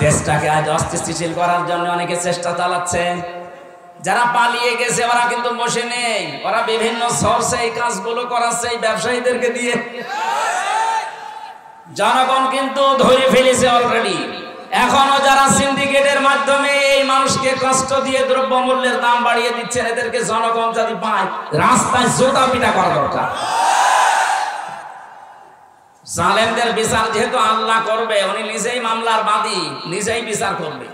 দেশটাকে আজ অস্থিতিশীল করার জন্য অনেকে চেষ্টা চালাচ্ছে। যারা পালিয়ে গেছে ওরা কিন্তু বসে নেই, ওরা বিভিন্ন সোর্সে এই কাজগুলো করাচ্ছে এই ব্যবসায়ীদেরকে দিয়ে। জনগণ কিন্তু ধরে ফেলেছে অলরেডি। এখনো যারা সিন্ডিকেটের মাধ্যমে এই মানুষকে কষ্ট দিয়ে দ্রব্যমূল্যের দাম বাড়িয়ে দিচ্ছেন, এদেরকে জনগণ যদি পায় রাস্তায় জোতা পিটা করা দরকার। জালেমদের বিচার যেহেতু আল্লাহ করবে, উনি নিজেই মামলার বাদী, নিজেই বিচার করবে।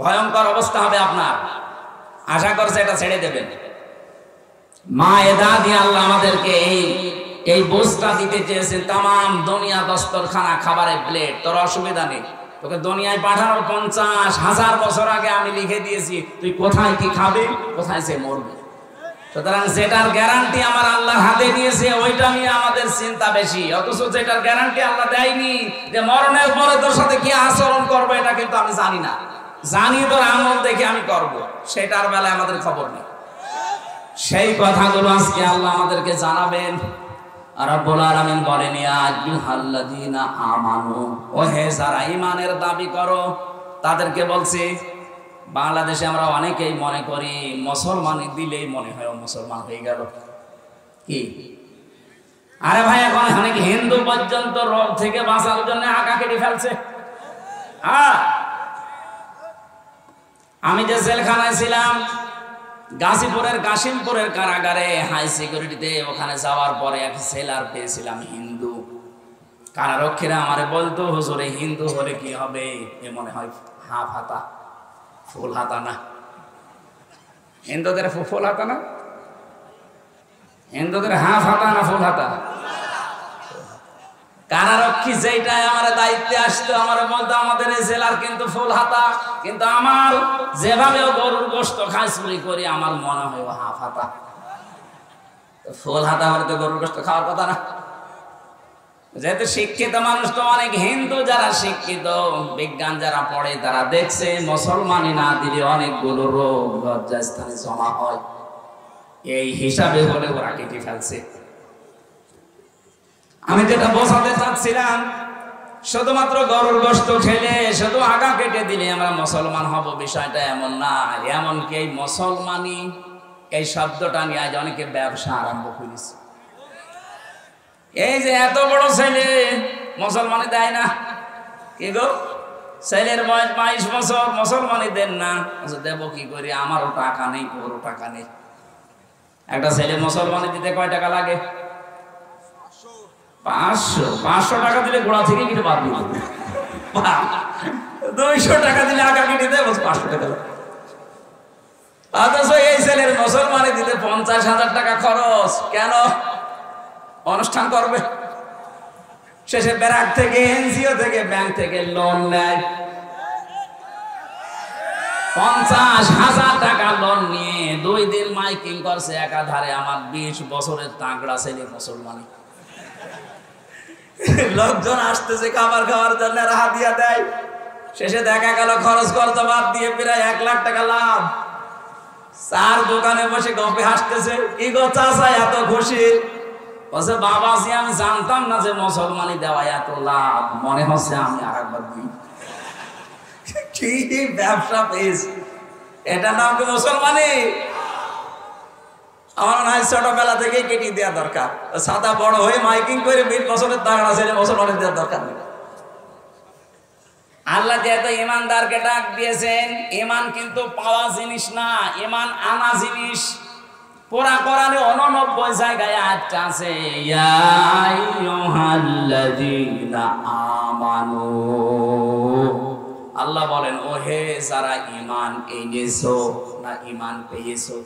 ভয়ঙ্কর অবস্থা হবে আপনার, আশা করছে এটা ছেড়ে দেবেন। মায়েদা দিয়ে আল্লাহ আমাদেরকে এই বোঝটা দিতে চেয়েছেন। তামাম দুনিয়া দস্তরখানা খাবারের প্লেট, তোর অসুবিধা নেই, তোকে দুনিয়ায় পাঠানোর 50,000 বছর আগে আমি লিখে দিয়েছি, তুই কোথায় কি খাবে, কোথায় সে মরবে। সুতরাং যেটার গ্যারান্টি আমার আল্লাহর হাতে দিয়েছে ওইটা নিয়ে আমাদের চিন্তা বেশি। অথচ যেটার গ্যারান্টি আল্লাহ দেয়নি, যে মরণের পরে তোর সাথে কি আচরণ করবো এটা কিন্তু আমি জানি না, জানি তোর আমল দেখে আমি করব, সেটার বেলায় আমাদের খবর নেই। সেই কথাগুলো আজকে আল্লাহ আমাদেরকে জানাবেন। রব্বুল আলামিন বলেন, ইয়া আইয়ুহাল্লাযীনা আমানু, ও হে যারা ঈমানের দাবি করো, তাদেরকে বলছি। বাংলাদেশে আমরা অনেকেই মনে করি মুসলমানি দিলেই মনে হয় মুসলমান হয়ে গেল। কি আরে ভাই, এখন অনেক হিন্দু পর্যন্ত রোগ থেকে বাঁচার জন্য আঁকা কেটে ফেলছে। আমি যে জেলখানায় ছিলাম, গাজীপুরের কাশিমপুরের কারাগারে হাই সিকিউরিটিতে, ওখানে যাওয়ার পরে এক সেলার পেয়েছিলাম হিন্দু। কারারক্ষীরা আমারে বলতো, হুজুরে হিন্দু হলে কি হবে, এ মনে হয় হাফ হাতা, ফুল হাতা না। হিন্দুদের ফুল হাতা না, হিন্দুদের হাফ হাতা না ফুল হাতা। কারারক্ষী যেটাই আমার দায়িত্বে আসতো আমার বলতো, আমাদের এই জেলার কিন্তু ফুল হাতা, কিন্তু আমার যেভাবে গরুর গোশত খাই চুরি করি আমার মনে হয় ও হাফ হাতা। ফুল হাতা হলে তো গরুর গোশত খাওয়ার কথা না। যেহেতু শিক্ষিত মানুষ তো অনেক, হিন্দু যারা শিক্ষিত, বিজ্ঞান যারা পড়ে, তারা দেখছে মুসলমানি না দিলে অনেকগুলো রোগ লজ্জাস্থানে জমা হয়। এই হিসাবে বলে ওরা কেটে ফেলছে। আমি যেটা বোঝাতে চাচ্ছিলাম, শুধুমাত্র গরুর গোশত খেলে, শুধু আগা কেটে দিলে আমরা মুসলমান হব, বিষয়টা এমন না। এমনকি এই মুসলমানি এই শব্দটা নিয়ে আজ অনেকে ব্যবসা আরম্ভ করেছে। এই যে এত বড় ছেলে মুসলমানি দেয় না, কি গো, ছেলের বয়স 22 বছর, মুসলমানি দেন না। দেবো কি করে, আমারও টাকা নেই, ওরও টাকা নেই। একটা ছেলে মুসলমানি দিতে কয় টাকা লাগে? 500 টাকা দিলে গোড়া থেকে কিন্তু বাদ দিল। 200 টাকা দিলে আগা কেটে দেয়, 500 টাকা। অথচ এই ছেলের মুসলমানি দিতে 50,000 টাকা খরচ। কেন? অনুষ্ঠান করবে, শেষে ব্যারাক থেকে, এনজিও থেকে, ব্যাংক থেকে লোন নেয়। 50,000 টাকা লোন নিয়ে 2 দিন মাইকিং করছে একাধারে। আমার 20 বছরের তাগড়া ছেলে মুসলমানি। লোকজন আসতেছে খাবার খাওয়ার জন্য, হাদিয়া দেয়। শেষে দেখা গেল খরচ খরচ বাদ দিয়ে প্রায় 1 লাখ টাকা লাভ। 4 দোকানে বসে গপে হাসতেছে, কি গো চাচা এত খুশি? বলছে, বাবাজি আমি জানতাম না যে মুসলমানি দেওয়া এত লাভ, মনে হচ্ছে আমি আরেকবার দিই। কি ব্যবসা পেয়েছি, এটা নাম কি মুসলমানি? আমার মনে হয় ছোটবেলা থেকেই কেটে দেওয়া দরকার। সাদা বড় হয়ে মাইকিং করে 20 বছরের তাগড়া ছেলে মুসলমানি দেওয়ার দরকার নেই। আল্লাহ যেহেতু ইমানদারকে ডাক দিয়েছেন, ইমান কিন্তু পাওয়া জিনিস না, ইমান আনা জিনিস। পুরা কোরআনে 89 জায়গায় আয়াত আছে, ইয়া আইয়ুহাল্লাযীনা আমানু। আল্লাহ বলেন, ও হে যারা ঈমান এনেছো না ঈমান পেয়েছো।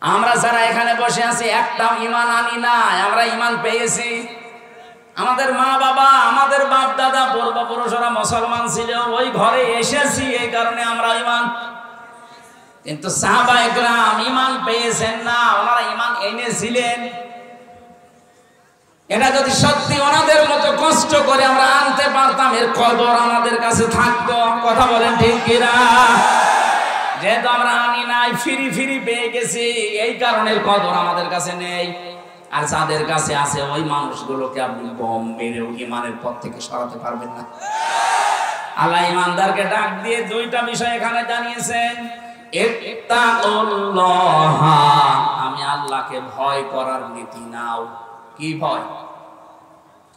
আমরা যারা এখানে বসে আছি একটাও ঈমান আনি না, আমরা ঈমান পেয়েছি। আমাদের মা বাবা, আমাদের বাপ দাদা, পূর্বপুরুষরা মুসলমান ছিল, ওই ঘরে এসেছি, এই কারণে আমরা ঈমান। কিন্তু সাহাবায়ে কেরাম ঈমান পেয়েছেন না, ওনারা ঈমান এনেছিলেন। এটা যদি সত্যি ওনাদের মতো কষ্ট করে আমরা আনতে পারতাম, এর কদর আমাদের কাছে থাকতো। কথা বলেন ঠিক কিনা? যেহেতু আমরা আনি নাই, ফিরি ফিরি পেয়ে গেছি, এই কারণে কদর আমাদের কাছে নেই। আর যাদের কাছে আছে ওই মানুষগুলোকে আপনি বম মেরেও ইমানের পথ থেকে সরাতে পারবেন না। আল্লাহ ইমানদারকে ডাক দিয়ে দুইটা বিষয় এখানে জানিয়েছেন। ইত্তাকুল্লাহ, আমি আল্লাহকে ভয় করার নীতি নাও। কি ভয়?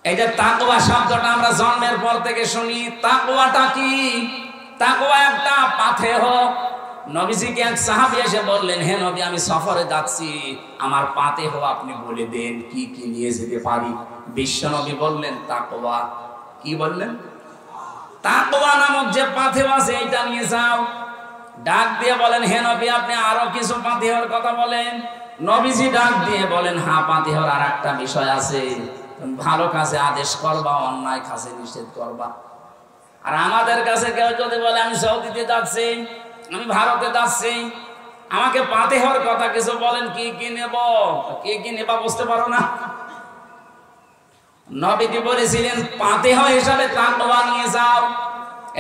এই যে তাকওয়া শব্দটা আমরা জন্মের পর থেকে শুনি, তাকওয়াটা কি? তাকওয়া একটা পাথেয়। নবীজিকে এক সাহাবী এসে বললেন, হে নবী, আমি সফরে যাচ্ছি, আমার পাথেয় আপনি বলে দেন কি কি নিয়ে যেতে পারি। বিশ্ব নবী বললেন তাকওয়া। কি বললেন? তাকওয়া নামক যে পাথেয় আছে এইটা নিয়ে যাও। ডাক দিয়ে বলেন, হে নবী, আপনি আরো কিছু পাথেয়র কথা বলেন। নবীজি ডাক দিয়ে বলেন, হ্যাঁ, পাথেয়র আর একটা বিষয় আছে, ভালো কাজে আদেশ করবা, অন্যায় কাজে নিষেধ করবা। আর আমাদের কাছে কেউ যদি বলে আমি সৌদিতে যাচ্ছি, আমি ভারতে যাচ্ছি, আমাকে পাথেয়র কথা কিছু বলেন, কি কি নেব, কি কি নেবা বুঝতে পারো না। নবীজি বলেছিলেন পাথেয় হিসাবে তাকওয়া নিয়ে যাও।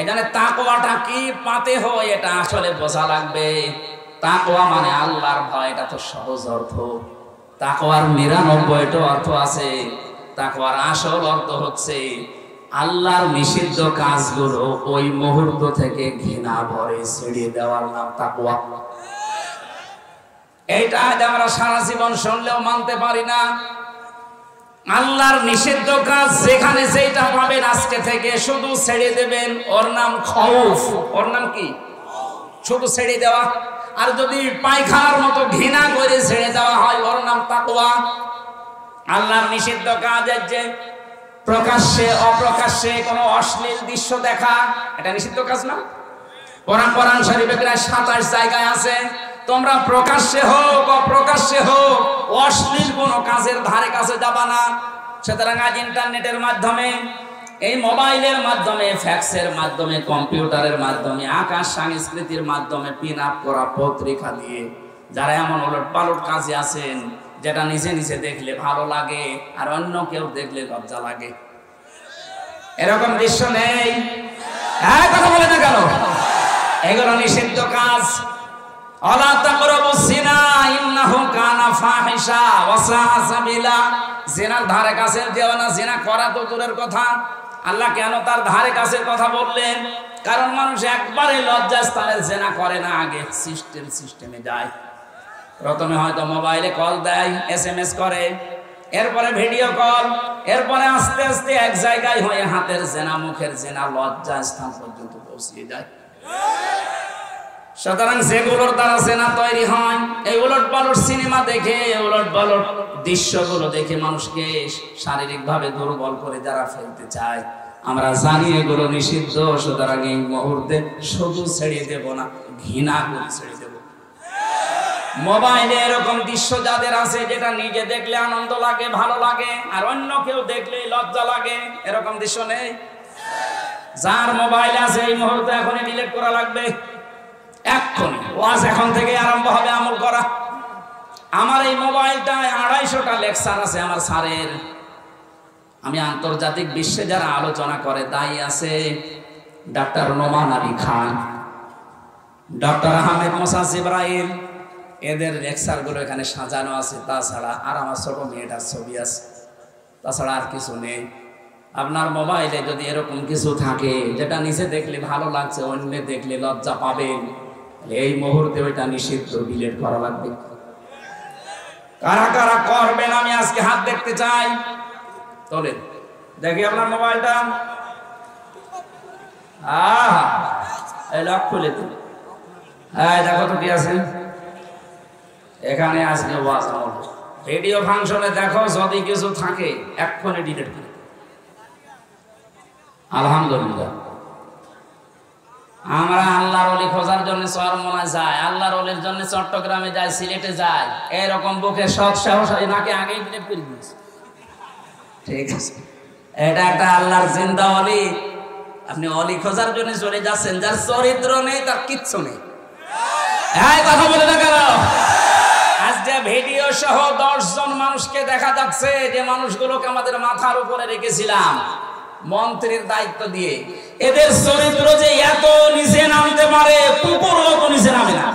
এখানে তাকওয়াটা কি, পাথেয় এটা আসলে বোঝা লাগবে। তাকওয়া মানে আল্লাহর ভয়, এটা তো সহজ অর্থ। তাকওয়ার ৯৯টা অর্থ আছে। তাকওয়ার আসল অর্থ হচ্ছে আল্লাহর নিষিদ্ধ কাজগুলো ওই মুহূর্ত থেকে ঘৃণা ভরে ছেড়ে দেওয়ার নাম তাকওয়া। এইটা আমরা সারা জীবন শুনলেও মানতে পারি না। আল্লাহর নিষিদ্ধ কাজ যেখানে যেটা পাবেন আজকে থেকে শুধু ছেড়ে দেবেন, ওর নাম খৌফ। ওর নাম কি? শুধু ছেড়ে দেওয়া। আর যদি পায়খানার মতো ঘৃণা করে ছেড়ে দেওয়া হয়, ওর নাম তাকওয়া। আল্লাহর নিষিদ্ধ কাজের যে প্রকাশ্যে অপ্রকাশ্যে কোনো অশ্লীল দৃশ্য দেখা, এটা নিষিদ্ধ কাজ না? কোরআন শরীফে প্রায় ২৭ জায়গায় আছে, তোমরা প্রকাশ্যে হোক অপ্রকাশ্যে হোক অশ্লীল কোন কাজের ধারে কাছে যাবা না। সুতরাং আজ ইন্টারনেটের মাধ্যমে, এই মোবাইলের মাধ্যমে, ফ্যাক্সের মাধ্যমে, কম্পিউটারের মাধ্যমে, আকাশ সংস্কৃতির মাধ্যমে পিন আপ করা পত্রিকা দিয়ে যারা এমন ওলট পালট কাজে আছেন, যেটা নিজে নিজে দেখলে ভালো লাগে আর অন্য কেউ দেখলে লজ্জা লাগে, এরকম দৃশ্য নেই? কথা বলে না কেন? এগুলো নিষিদ্ধ কাজ। আলা তাকরাবুস জিনা ইন্নাহু কানা ফাহিশা ওয়া সাআ সাবিলা। জিনার ধারে কাছে যেও না। জিনা করা তো দূরের কথা, আল্লাহ কেন তার ধারে কাছে কথা বললেন? কারণ মানুষ একবারে লজ্জাস্থানে জিনা করে না, আগে সিস্টেমে যায়। প্রথমে হয়তো মোবাইলে কল দেয়, SMS করে, এরপরে ভিডিও কল, এরপরে আস্তে আস্তে এক জায়গায় হয়ে হাতের জেনা, মুখের জেনা, লজ্জাস্থান পর্যন্ত পৌঁছে যায়। সুতরাং যেগুলোর দ্বারা জেনা তৈরি হয়, এই উলট পালট সিনেমা দেখে, উলট পালট দৃশ্যগুলো দেখে মানুষকে শারীরিকভাবে দুর্বল করে যারা ফেলতে চায়, আমরা জানি এগুলো নিষিদ্ধ। সুতরাং এই মুহূর্তে শুধু ছেড়ে দেব না, ঘৃণা করে ছেড়ে দেব। মোবাইলে এরকম দৃশ্য যাদের আছে, যেটা নিজে দেখলে আনন্দ লাগে, ভালো লাগে, আর অন্য কেউ দেখলে লজ্জা লাগে, এরকম দৃশ্য নেই? যার মোবাইল আছে এই মুহূর্তে এখনই ডিলিট করা লাগবে, এক্ষুনি। ওয়াজ এখন থেকে আরম্ভ হবে আমল করা। আমার এই মোবাইলটায় ২৫০টা লেকচার আছে আমার স্যারের। আমি আন্তর্জাতিক বিশ্বে যারা আলোচনা করে তাই আছে ডাক্তার নোমান আলী খান, ডক্টর আহমেদ মোসা জিব্রাইল, এদের লেকচার গুলো এখানে সাজানো আছে। তাছাড়া আর আমার ছোট মেয়েটার ছবি আছে, তাছাড়া আর কিছু নেই। আপনার মোবাইলে যদি এরকম কিছু থাকে যেটা নিচে দেখলে ভালো লাগছে, অন্য দেখলে লজ্জা পাবেন, এই মুহূর্তে ওইটা নিষিদ্ধ, ডিলিট করা লাগবে। কারা কারা করবেন আমি আজকে হাত দেখতে চাই, তোলেন দেখি আপনার মোবাইলটা। এই লক খুলে দিন। হ্যাঁ, দেখো তো কি আছে এখানে। আজকে ওয়াজ আমল ভিডিও ফাংশনে দেখো, যদি কিছু থাকে এক্ষুনি ডিলিট করে। আলহামদুলিল্লাহ, আমরা আল্লাহর ওলি খোঁজার জন্য চরমনায় যাই, আল্লাহর ওলির জন্য চট্টগ্রামে যাই, সিলেটে যাই, এরকম বুকে সৎ সাহস নাকি আগেই ডিলিট করে দিয়েছে। ঠিক আছে, এটা একটা আল্লাহর জিন্দা ওলি। আপনি ওলি খোঁজার জন্য চলে যাচ্ছেন, যার চরিত্র নেই, তার কিচ্ছু নেই। এই কথা বলে না কেন? আজ যে ভিডিও সহ 10 জন মানুষকে দেখা যাচ্ছে, যে মানুষগুলোকে আমাদের মাথার উপরে রেখেছিলাম মন্ত্রীর দায়িত্ব দিয়ে, এদের চরিত্র যে এত নিচে নামতে পারে, কুকুরও তো নিচে নামে না।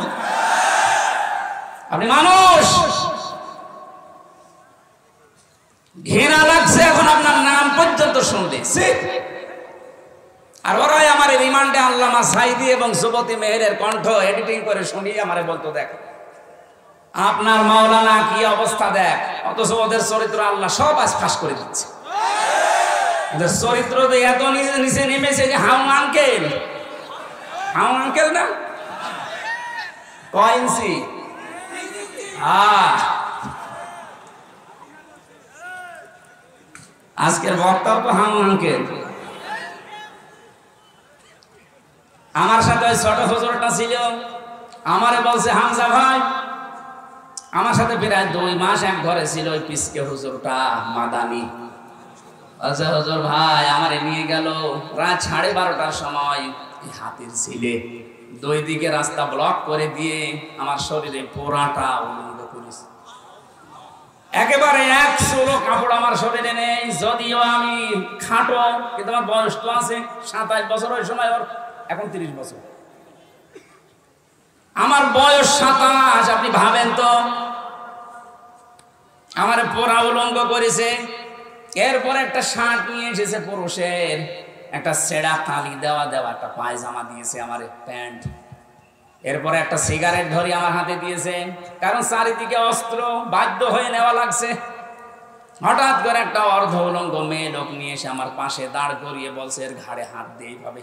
আপনি মানুষ, ঘৃণা লাগছে এখন আপনার নাম পর্যন্ত শুনলে। আর ওরাই আমার রিমান্ডে আল্লামা সাইদি এবং যুবতী মেহেরের কণ্ঠ এডিটিং করে শুনিয়ে আমারে বলতো, দেখ আপনার মাওলানা কি অবস্থা দেখ, অথচ ওদের চরিত্র আল্লাহ সব আজ ফাঁস করে দিচ্ছে। ওদের চরিত্র তো এত নিচে নেমেছে যে হাউ আঙ্কেল না কয় ইঞ্চি আজকের বক্তব্য হাউ আঙ্কেল। আমার সাথে ওই ছোট হুজুরটা ছিল, আমারে বলছে হামজা ভাই, আমার সাথে প্রায় 2 মাস এক ঘরে ছিল ওই পিসকে হুজুরটা মাদানি। আচ্ছা হুজুর ভাই আমারে নিয়ে গেল রাত 12:30টার সময় হাতির ছিলে 2 দিকে রাস্তা ব্লক করে দিয়ে আমার শরীরে পোড়াটা উলঙ্গ করেছে। একেবারে 100 কাপড় আমার শরীরে নেই, যদিও আমি খাটো, কিন্তু আমার বয়স তো আছে 27 বছর, ওই সময় ওর এখন 30 বছর। আমার বয়স 27, আপনি ভাবেন তো। আমার পোড়া উলঙ্গ করেছে। এরপর একটা শার্ট নিয়ে এসেছে পুরুষের, একটা ছেঁড়া তালি দেওয়া একটা পায়জামা দিয়েছে আমার, প্যান্ট। এরপরে একটা সিগারেট ধরি আমার হাতে দিয়েছে, কারণ চারিদিকে অস্ত্র, বাধ্য হয়ে নেওয়া লাগছে। হঠাৎ করে একটা অর্ধ উলঙ্গ মেয়ে লোক নিয়ে এসে আমার পাশে দাঁড় করিয়ে বলছে এর ঘাড়ে হাত দিয়ে ভাবে।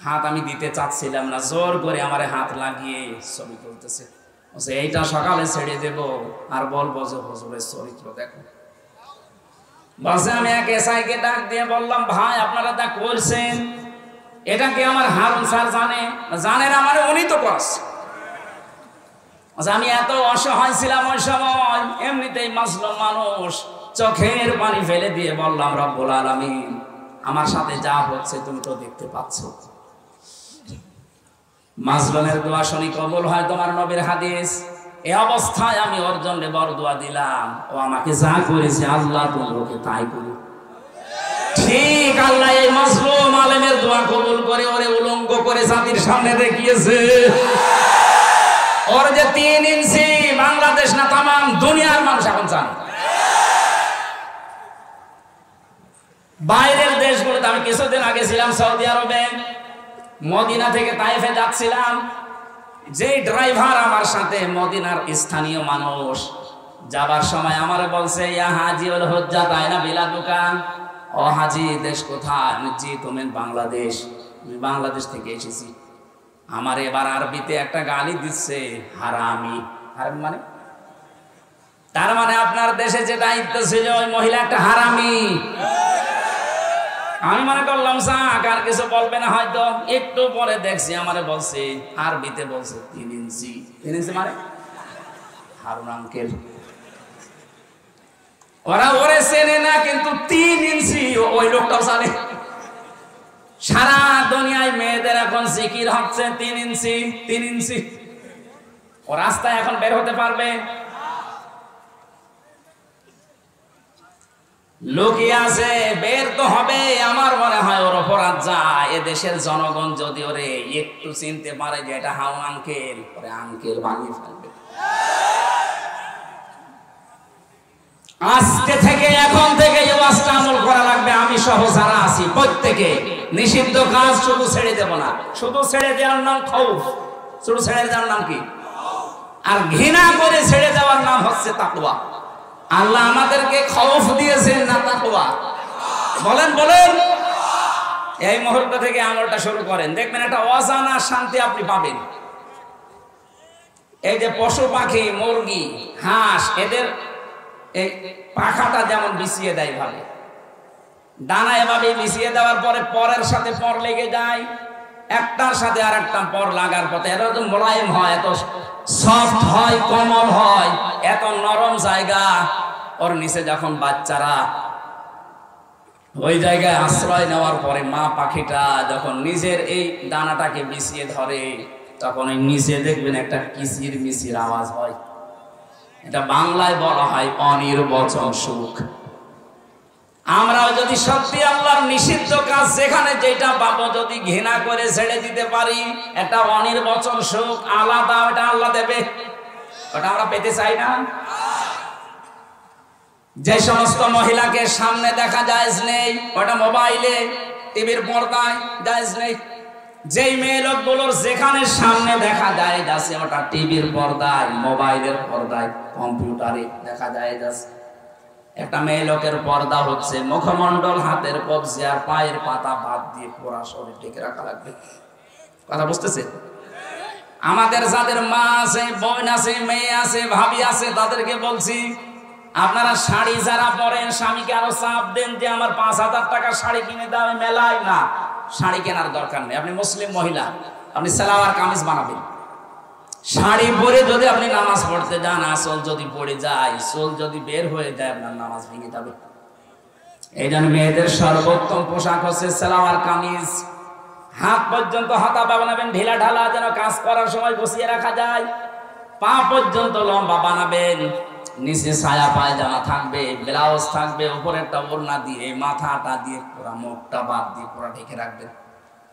হাত আমি দিতে চাচ্ছিলাম না, জোর করে আমারে হাত লাগিয়ে ছবি তুলতেছে। এইটা সকালে ছেড়ে দেব আর বলবো যে হুজুরের চরিত্র দেখো। বলছে আমি এক এসআইকে ডাক দিয়ে বললাম, ভাই আপনারা তা করছেন এটা কি আমার হারুন স্যার জানে না? মানে উনি তো করছে। আমি এত অসহায় ছিলাম ওই সময়, এমনিতেই মাজলুম মানুষ, চোখের পানি ফেলে দিয়ে বললাম রব্বুল আলামিন আমার সাথে যা হচ্ছে তুমি তো দেখতে পাচ্ছ। মাজলুমের দোয়া শুনি কবুল হয় তোমার নবীর হাদিস। এই অবস্থায় আমি ওর জন্য বরদোয়া দিলাম, ও আমাকে যা করেছে আল্লাহ তুমি ওকে তাই করো। ঠিক আল্লাহ এই মাজলুম আলেমের দোয়া কবুল করে ওরে উলঙ্গ করে জাতির সামনে দেখিয়েছে। ওর যে 3 ইঞ্চি বাংলাদেশ না তাম দুনিয়ার মানুষ এখন জানে। বাইরের দেশগুলোতে আমি কিছুদিন আগে ছিলাম সৌদি আরবে, মদিনা থেকে তাইফে যাচ্ছিলাম। যে ড্রাইভার আমার সাথে মদিনার স্থানীয় মানুষ, যাবার সময় আমারে বলছে ইয়া হাজি ওল হজ্জা তাই না বিলাদুকা, ও হাজি দেশ কোথায়? আমি জি তুমি বাংলাদেশ। আমি বাংলাদেশ থেকে এসেছি। আমার এবার আরবিতে একটা গালি দিচ্ছে হারামি। হারামি মানে? তার মানে আপনার দেশে যে দায়িত্ব ছিল ওই মহিলা একটা হারামি। আমি মনে করলাম যাক আর কিছু বলবে না হয়তো। একটু পরে দেখছি আমারে বলছে আরবিতে, বলছে 3 ইঞ্চি। 3 ইঞ্চি মানে হারুন আঙ্কেল। ওরা ওরে চেনে না, কিন্তু 3 ইঞ্চি ওই লোকটাও জানে। সারা দুনিয়ায় মেয়েদের এখন জিকির হচ্ছে 3 ইঞ্চি 3 ইঞ্চি। ও রাস্তায় এখন বের হতে পারবে? লুকিয়ে আছে, বের তো হবে। আমার মনে হয় ওর অপরাধ যায়। এ দেশের জনগণ যদি ওরে একটু চিনতে পারে যে এটা হাউ আঙ্কেল, ওরে আঙ্কেল বানিয়ে ফেলবে। আজকে থেকে এখন থেকে এই ওয়াজটা আমল করা লাগবে। আমি সহ যারা আছি প্রত্যেকে নিষিদ্ধ কাজ শুধু ছেড়ে দেব না। শুধু ছেড়ে দেওয়ার নাম খৌফ, শুধু ছেড়ে দেওয়ার নাম কি? আর ঘৃণা করে ছেড়ে দেওয়ার নাম হচ্ছে তাকওয়া। আল্লাহ আমাদেরকে খৌফ দিয়েছেন না তাকওয়া? বলেন বলেন। এই মুহূর্ত থেকে আমলটা শুরু করেন, দেখবেন একটা অজানা শান্তি আপনি পাবেন। এই যে পশু পাখি, মুরগি, হাঁস, এদের এই পাখাটা যেমন বিছিয়ে দেয় ভাবে, ডানা এভাবে বিছিয়ে দেওয়ার পরে পরের সাথে পর লেগে যায়, একটার সাথে আর একটা পর লাগার পথে এত মোলায়েম হয়, এত সফট হয়, কোমল হয়, এত নরম জায়গা। ওর নিচে যখন বাচ্চারা ওই জায়গায় আশ্রয় নেওয়ার পরে মা পাখিটা যখন নিজের এই দানাটাকে বিছিয়ে ধরে, তখন ওই নিচে দেখবেন একটা কিচির মিচির আওয়াজ হয়। এটা বাংলায় বলা হয় অনির্বচন সুখ। আমরাও যদি সত্যি আল্লাহর নিষিদ্ধ কাজ যেখানে যেটা পাবো যদি ঘৃণা করে ছেড়ে দিতে পারি, একটা অনির্বচন সুখ আলাদা, ওটা আল্লাহ দেবে। ওটা আমরা পেতে চাই না। যে সমস্ত মহিলাকে সামনে দেখা জায়েজ নেই, ওটা মোবাইলে টিভির পর্দায় জায়েজ নেই। যেই মেয়ে লোকগুলোর যেখানে সামনে দেখা যায় যাচ্ছে ওটা টিভির পর্দায়, মোবাইলের পর্দায়, কম্পিউটারে দেখা যায় যাচ্ছে। একটা মেয়ে লোকের পর্দা হচ্ছে মুখমণ্ডল, হাতের কবজি আর পায়ের পাতা বাদ দিয়ে পুরা শরীর ঢেকে রাখা লাগবে। কথা বুঝতেছে? আমাদের যাদের মা আছে, বোন আছে, মেয়ে আছে, ভাবি আছে, তাদেরকে বলছি আপনারা শাড়ি যারা পরেন স্বামীকে আরো চাপ দেন যে আমার 5,000 টাকার শাড়ি কিনে দাও। মেলায় না, শাড়ি কেনার দরকার নেই। আপনি মুসলিম মহিলা, আপনি সালোয়ার কামিজ বানাবেন। শাড়ি পরে যদি আপনি নামাজ পড়তে যান, আসল যদি পড়ে যায়, সোল যদি বের হয়ে যায়, আপনার নামাজ ভেঙে যাবে। এই জন্য মেয়েদের সর্বোত্তম পোশাক হচ্ছে সালোয়ার কামিজ। হাত পর্যন্ত হাতা বানাবেন ঢিলা ঢালা, যেন কাজ করার সময় বসিয়ে রাখা যায়। পা পর্যন্ত লম্বা বানাবেন, নিচে সায়া পায়জামা থাকবে, ব্লাউজ থাকবে, উপরেরটা ওড়না দিয়ে, মাথাটা দিয়ে, পুরা মুখটা বাদ দিয়ে পুরা ঢেকে রাখবেন।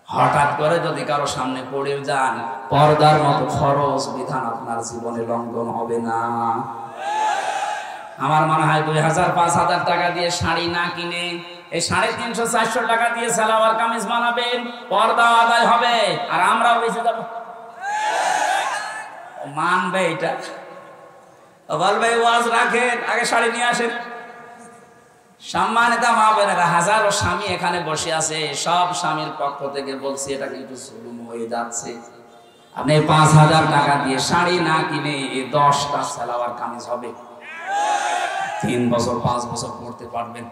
হঠাৎ করে যদি কারো সামনে পড়ে যান, পর্দার মতো খরচ বিধান আপনার জীবনে লঙ্ঘন হবে না। আমার মনে হয় 2,000-5,000 টাকা দিয়ে শাড়ি না কিনে এই 350-400 টাকা দিয়ে সালোয়ার কামিজ বানাবেন, পর্দা আদায় হবে, আর আমরাও বেঁচে যাবো। মানবে এটা? বলবে ওয়াজ রাখেন, আগে শাড়ি নিয়ে আসেন। সম্মানিত মা বোনেরা, হাজারো স্বামী এখানে বসে আছে, সব স্বামীর পক্ষ থেকে বলছি এটা কিন্তু জুলুম হয়ে যাচ্ছে। আপনি 5,000 টাকা দিয়ে শাড়ি না কিনে 10টা সালোয়ার কামিজ হবে, 3 বছর 5 বছর পড়তে পারবেন।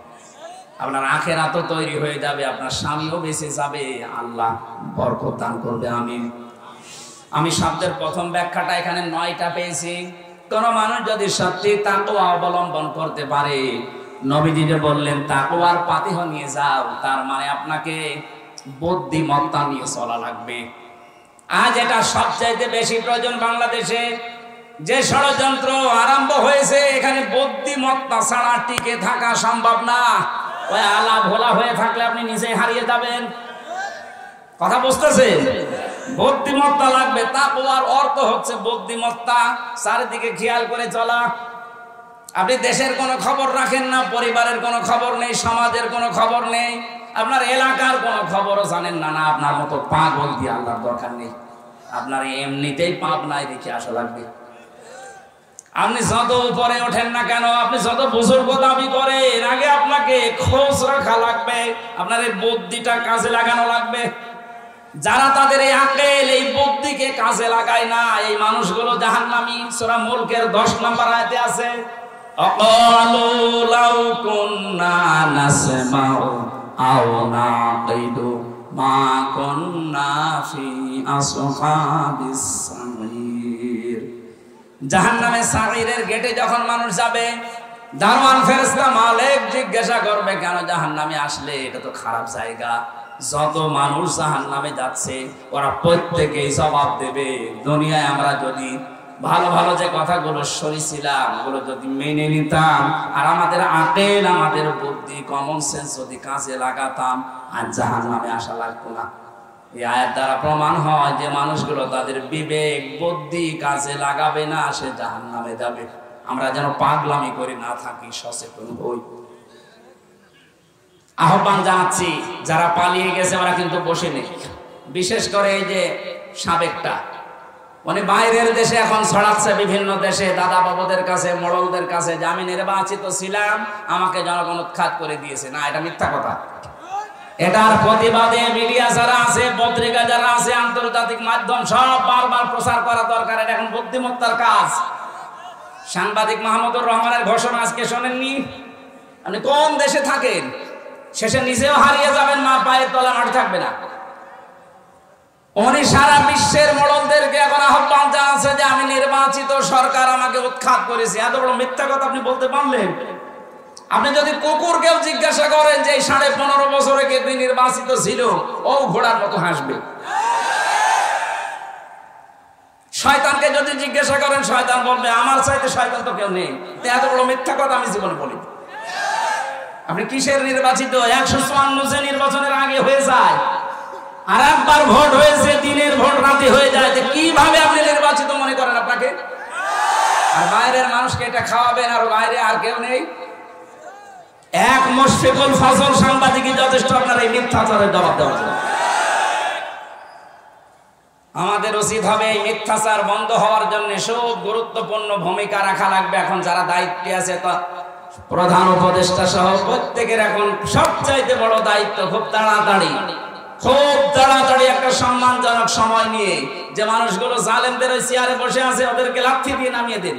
আপনার আখিরাতও তৈরি হয়ে যাবে, আপনার স্বামীও বেঁচে যাবে, আল্লাহ বরকত দান করবে। আমি শব্দের প্রথম ব্যাখ্যাটা এখানে 9টা পেয়েছি। কোন মানুষ যদি সত্যি তাকওয়া অবলম্বন করতে পারে, নবীজি যে বললেন তাকওয়ার পাতিহ নিয়ে যাও, তার মানে আপনাকে বুদ্ধিমত্তা নিয়ে চলা লাগবে। আজ এটা সবচাইতে বেশি প্রয়োজন বাংলাদেশে। যে ষড়যন্ত্র আরম্ভ হয়েছে, এখানে বুদ্ধিমত্তা ছাড়া টিকে থাকা সম্ভব না। ওই আলা ভোলা হয়ে থাকলে আপনি নিজেই হারিয়ে যাবেন। কথা বুঝতেছেন? বুদ্ধিমত্তা লাগবে। তাকওয়ার অর্থ হচ্ছে বুদ্ধিমত্তা, চারিদিকে খেয়াল করে চলা। আপনি দেশের কোনো খবর রাখেন না, পরিবারের কোনো খবর নেই, সমাজের কোনো খবর নেই, আপনার এলাকার কোনো খবরও জানেন না। না, আপনার মতো পাগল দিয়ে আল্লাহর দরকার নেই। আপনার এমনিতেই পাপ নাই রেখে আসা লাগবে। আপনি যত উপরে ওঠেন না কেন, আপনি যত বুজুর্গ দাবি করেন, আগে আপনাকে খোঁজ রাখা লাগবে, আপনার এই বুদ্ধিটা কাজে লাগানো লাগবে। যারা তাদের এই আকল, এই বুদ্ধিকে কাজে লাগায় না, এই মানুষগুলো জাহান্নামী। সূরা মুলকের 10 নম্বর আয়াতে আছে, আকালু লাউ কুননা নাসমাউ আও নাকিদু মা কুননা ফি আসহাবিস সাঈর। জাহান্নামে সাঈরের গেটে যখন মানুষ যাবে, দারওয়ান ফেরেশতা মালিক জিজ্ঞাসা করবে কেন জাহান্নামে আসলে? এটা তো খারাপ জায়গা। যত মানুষ জাহান্নামে যাচ্ছে ওরা প্রত্যেকেই জবাব দেবে, দুনিয়ায় আমরা যদি ভালো ভালো যে কথাগুলো শুনেছিলাম ওগুলো যদি মেনে নিতাম, আর আমাদের আকল, আমাদের বুদ্ধি, কমন সেন্স যদি কাজে লাগাতাম, আর জাহান্নামে আসা লাগতো না। এই আয়াত দ্বারা প্রমাণ হয় যে মানুষগুলো তাদের বিবেক, বুদ্ধি কাজে লাগাবে না, সে জাহান্নামে যাবে। আমরা যেন পাগলামি করে না থাকি, সচেতন হই। আহ্বান জানাচ্ছি, যারা পালিয়ে গেছে ওরা কিন্তু বসে নেই। বিশেষ করে এই যে সাবেকটা, মানে বাইরের দেশে এখন ছড়াচ্ছে, বিভিন্ন দেশে দাদা বাবুদের কাছে, মোড়লদের কাছে, যে আমি নির্বাচিত ছিলাম, আমাকে জনগণ উৎখাত করে দিয়েছে। না, এটা মিথ্যা কথা। এটার প্রতিবাদে মিডিয়া যারা আছে, পত্রিকা যারা আছে, আন্তর্জাতিক মাধ্যম সব বারবার প্রচার করা দরকার। এটা এখন বুদ্ধিমত্তার কাজ। সাংবাদিক মাহমুদুর রহমানের ঘোষণা আজকে শোনেননি? আপনি কোন দেশে থাকেন, শেষে নিজেও হারিয়ে যাবেন, মা পায়ের তলা মাটি থাকবে না। উনি সারা বিশ্বের মোড়লদেরকে এখন আহ্বান জানাচ্ছে যে আমি নির্বাচিত, সরকার আমাকে উৎখাত করেছে। এত বড় মিথ্যা কথা আপনি বলতে পারলেন? আপনি যদি কুকুরকেও জিজ্ঞাসা করেন যে 15.5 বছরে কে নির্বাচিত ছিল, ও ঘোড়ার মতো হাসবে। শয়তানকে যদি জিজ্ঞাসা করেন, শয়তান বলবে আমার চাইতে শয়তান তো কেউ নেই। এত বড় মিথ্যা কথা আমি জীবনে বলি। আপনি কিসের নির্বাচিত? 154 যে নির্বাচনের আগে হয়ে যায়, আর একবার ভোট হয়েছে, দিনের ভোট রাতে হয়ে যায়। কিভাবে আপনি নির্বাচিত মনে করেন আপনাকে? আর বাইরের মানুষকে এটা খাওয়াবেন, আর বাইরে আর কেউ নেই। এক মুশফিকুল ফজল সাংবাদিকই যথেষ্ট আপনার এই মিথ্যাচারের জবাব দেওয়ার জন্য। আমাদের উচিত হবে এই মিথ্যাচার বন্ধ হওয়ার জন্য সব গুরুত্বপূর্ণ ভূমিকা রাখা লাগবে। এখন যারা দায়িত্বে আছে, তা প্রধান উপদেষ্টা সহ প্রত্যেকের এখন সবচাইতে বড় দায়িত্ব খুব তাড়াতাড়ি একটা সম্মানজনক সময় নিয়ে যে মানুষগুলো জালেমদের ওই চেয়ারে বসে আছে ওদেরকে লাথি দিয়ে নামিয়ে দিন।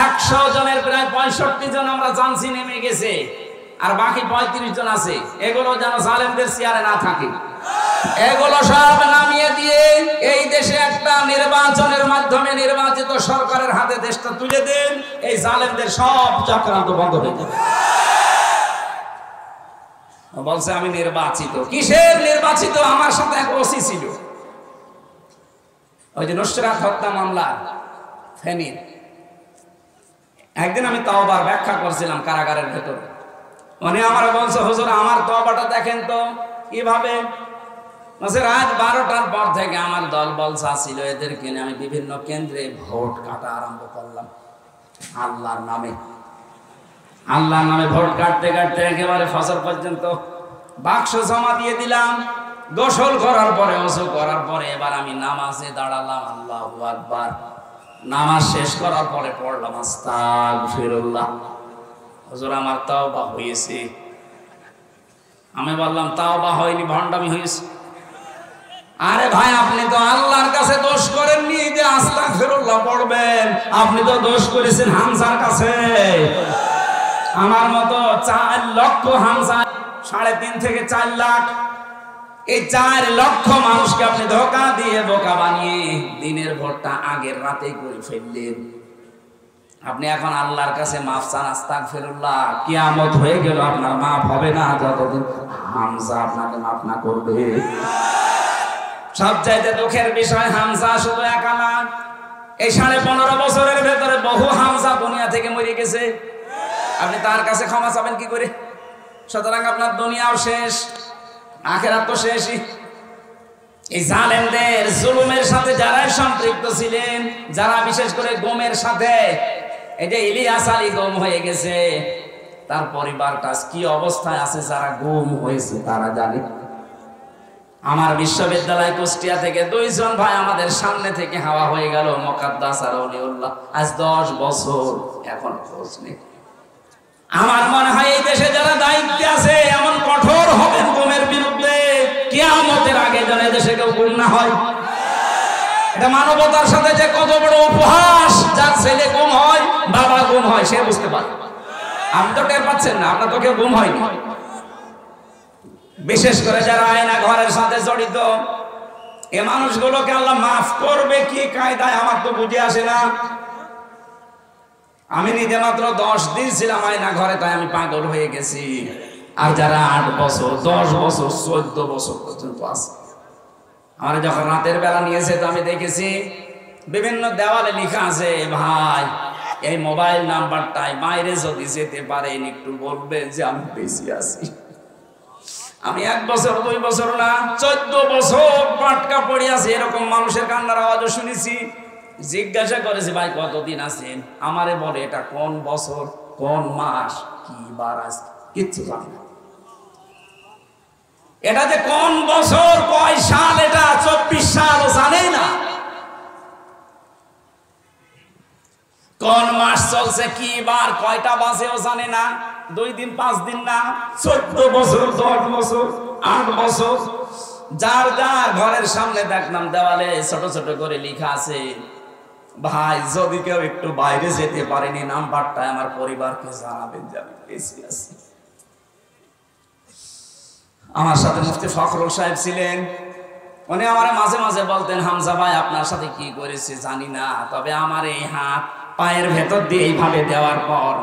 100 জনের প্রায় 65 জন আমরা জানছি নেমে গেছে, আর বাকি 35 জন আছে। এগুলো যেন জালেমদের চেয়ারে না থাকে, এগুলো সব নামিয়ে দিয়ে এই দেশে একটা নির্বাচনের মাধ্যমে নির্বাচিত সরকারের হাতে দেশটা তুলে দেন। এই জালেমদের সব চক্রান্ত বন্ধ হয়ে যাবে। বলছে আমি নির্বাচিত, কিসের নির্বাচিত? আমার সাথে এক ওসি ছিল, ওই যে নুসরাত হত্যা মামলা ফেনীর। একদিন আমি তওবার ব্যাখ্যা করছিলাম কারাগারের ভেতরে। উনি আমার বলছে, হুজুর আমার তওবাটা দেখেন তো কিভাবে। রাত 12টার পর থেকে আমার দল বলসা ছিল, এদেরকে নিয়ে আমি বিভিন্ন কেন্দ্রে ভোট কাটা আরম্ভ করলাম। আল্লাহর নামে ভোট কাটতে কাটতে একেবারে ফসল পর্যন্ত বাক্স জমা দিয়ে দিলাম। গোসল করার পরে, ওযু করার পরে এবার আমি নামাজে দাঁড়ালাম। আল্লাহু আকবার। নামাজ শেষ করার পরে পড়লাম আস্তাগফিরুল্লাহ। হুজুর আমার তাওবা হয়েছে। আমি বললাম তাওবা হয়নি, ভণ্ডামি হয়েছে। আরে ভাই, আপনি তো আল্লাহর কাছে দোষ করেননি যে আস্তাগফিরুল্লাহ পড়বেন, আপনি তো দোষ করেছেন হামজার কাছে। আমার মতো 4 লক্ষ হামজা, 3.5 থেকে 4 লাখ, এই 4 লক্ষ মানুষকে আপনি ধোঁকা দিয়ে বোকা বানিয়ে দিনের ভোটটা আগের রাতেই করে ফেললেন। আপনি এখন আল্লাহর কাছে মাফ চান, আস্তাগফিরুল্লাহ। কিয়ামত হয়ে গেল আপনার মাফ হবে না যতদিন হামজা আপনাকে মাফ না করবে। সবচাইতে দুঃখের বিষয়, হামজা শুধু একা না, এই 15.5 বছরের ভেতরে বহু হামজা দুনিয়া থেকে মরে গেছে। আপনি তার কাছে ক্ষমা চাবেন কি করে? সুতরাং আপনার দুনিয়াও শেষ, আখিরাত তো শেষই। এই জালেমদের জুলুমের সাথে যারা সম্পৃক্ত ছিলেন, যারা বিশেষ করে গুমের সাথে, এই যে ইলিয়াস আলী গুম হয়ে গেছে, তার পরিবারটা কি অবস্থায় আছে যারা গুম হয়েছে তারা জানে। আমার বিশ্ববিদ্যালয় কুষ্টিয়া থেকে 2 জন ভাই আমাদের সামনে থেকে হাওয়া হয়ে গেল, মুকাদ্দাস আর ওলিউল্লাহ। আজ 10 বছর এখন খোঁজ নেই। আমার মনে হয় এই দেশে যারা দায়িত্বে আছে এমন কঠোর হবেন গুমের বিরুদ্ধে, কিয়ামতের আগে যেন দেশে কেউ গুম না হয়। এটা মানবতার সাথে যে কত বড় উপহাস। যার ছেলে গুম হয়, বাবা গুম হয়, সে বুঝতে পারে। আপনি তো টের পাচ্ছেন না, আপনার তো কেউ গুম হয়নি। বিশেষ করে যারা আয়না ঘরের সাথে জড়িত, এ মানুষগুলোকে আল্লাহ মাফ করবে কি কায়দায় আমার তো বুঝে আসে না। আমি নিজে মাত্র 10 দিন ছিলাম আয়না ঘরে, তাই আমি পাগল হয়ে গেছি। আর যারা 8 বছর, 10 বছর, 14 বছর পর্যন্ত আছে, আমার যখন রাতের বেলা নিয়েছে তো আমি দেখেছি বিভিন্ন দেওয়ালে লেখা আছে, ভাই এই মোবাইল নাম্বারটাই বাইরে যদি যেতে পারেন একটু বলবেন যে আমি বেশি আছি। আমি 1 বছর 2 বছর না, 14 বছর পাটকা পড়ে আছে। এরকম মানুষের কান্নার আওয়াজও শুনেছি। জিজ্ঞাসা করেছি, ভাই কতদিন আছেন? আমারে বলে এটা কোন বছর, কোন মাস, কি বার আছে, কিচ্ছু জানি না। এটা যে কোন বছর, কয় সাল, এটা 24 সাল জানেই না। কোন মাস চলছে, কি বার, কয়টা বাজেও জানে না। 2 দিন 5 দিন না, 14 বছর, 10 বছর, 8 বছর। যার যার ঘরের সামনে দেখলাম দেওয়ালে ছোট ছোট করে লেখা আছে, ভাই যদি কেউ একটু বাইরে যেতে পারেনি নাম্বারটা আমার পরিবারকে জানাবেন যে আমি বেঁচে আছি। আমার সাথে মুফতি ফখরুল সাহেব ছিলেন, উনি আমার মাঝে মাঝে বলতেন, হামজা ভাই আপনার সাথে কি করেছে জানি না, তবে আমার এই হাত পায়ের ভেতর দিয়ে এইভাবে দেওয়ার পর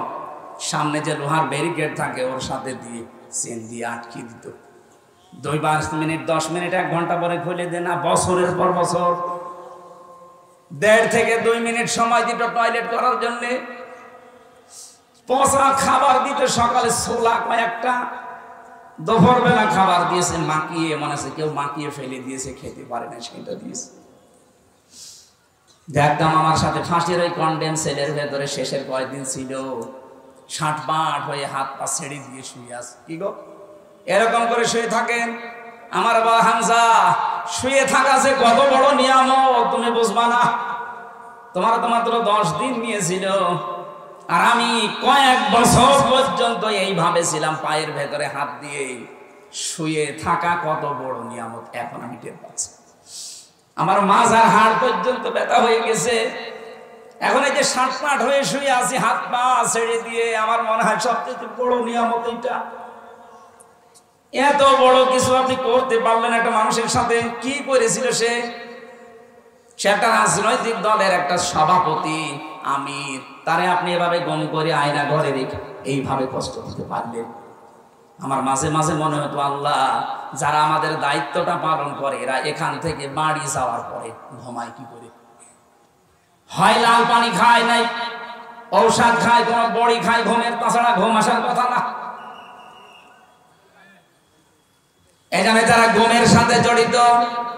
সামনে যে লোহার ব্যারিকেড থাকে ওর সাথে দিয়ে চেন দিয়ে আটকে দিত। 2-5 মিনিট, 10 মিনিট, 1 ঘন্টা পরে খুলে দেন না। বছরের পর বছর 1.5 থেকে 2 মিনিট সময় দিত টয়লেট করার জন্য। পচা খাবার দিতে, সকালে ছোলা কয়েকটা, দুপুর বেলা খাবার দিয়েছে মাখিয়ে, মনে আছে কেউ মাখিয়ে ফেলে দিয়েছে, খেতে পারে না সেটা দিয়েছে। দেখতাম আমার সাথে ফাঁসির ওই কন্ডেম সেলের ভেতরে শেষের কয়েকদিন ছিল, ষাটবাট হয়ে হাত পা ছেড়ে দিয়ে শুয়ে আছে। কি গো এরকম করে শুয়ে থাকেন? আমার বাবা হামজা, শুয়ে থাকা যে কত বড় নিয়ামত তুমি বুঝবা না। তোমার তো মাত্র 10 দিন নিয়েছিল, আর আমি কয়েক বছর পর্যন্ত এইভাবে ছিলাম, পায়ের ভেতরে হাত দিয়ে শুয়ে থাকা কত বড় নিয়ামত এখন আমি টের পাচ্ছি। আমার মাজার হাড় পর্যন্ত ব্যথা হয়ে গেছে, এখন এই যে ষাটপাট হয়ে শুয়ে আছি হাত পা ছেড়ে দিয়ে, আমার মনে হয় সবচেয়ে বড় নিয়ামত এটা। এত বড় কিছু আপনি করতে পারলেন একটা মানুষের সাথে। কি করেছিল সে? সে একটা রাজনৈতিক দলের একটা সভাপতি, আমির, তারে আপনি এভাবে গম করে আয়না ঘরে রেখে এইভাবে কষ্ট দিতে পারলেন। আমার মাঝে মাঝে মনে হতো, আল্লাহ, যারা আমাদের দায়িত্বটা পালন করে এরা এখান থেকে বাড়ি যাওয়ার পরে ঘুমায় কি করে? হয় লাল পানি খায় নাই, ঔষধ খায়, কোন বড়ি খায়, ঘুমের, তাছাড়া ঘুম আসার কথা না। এখানে যারা ঘুমের সাথে জড়িত,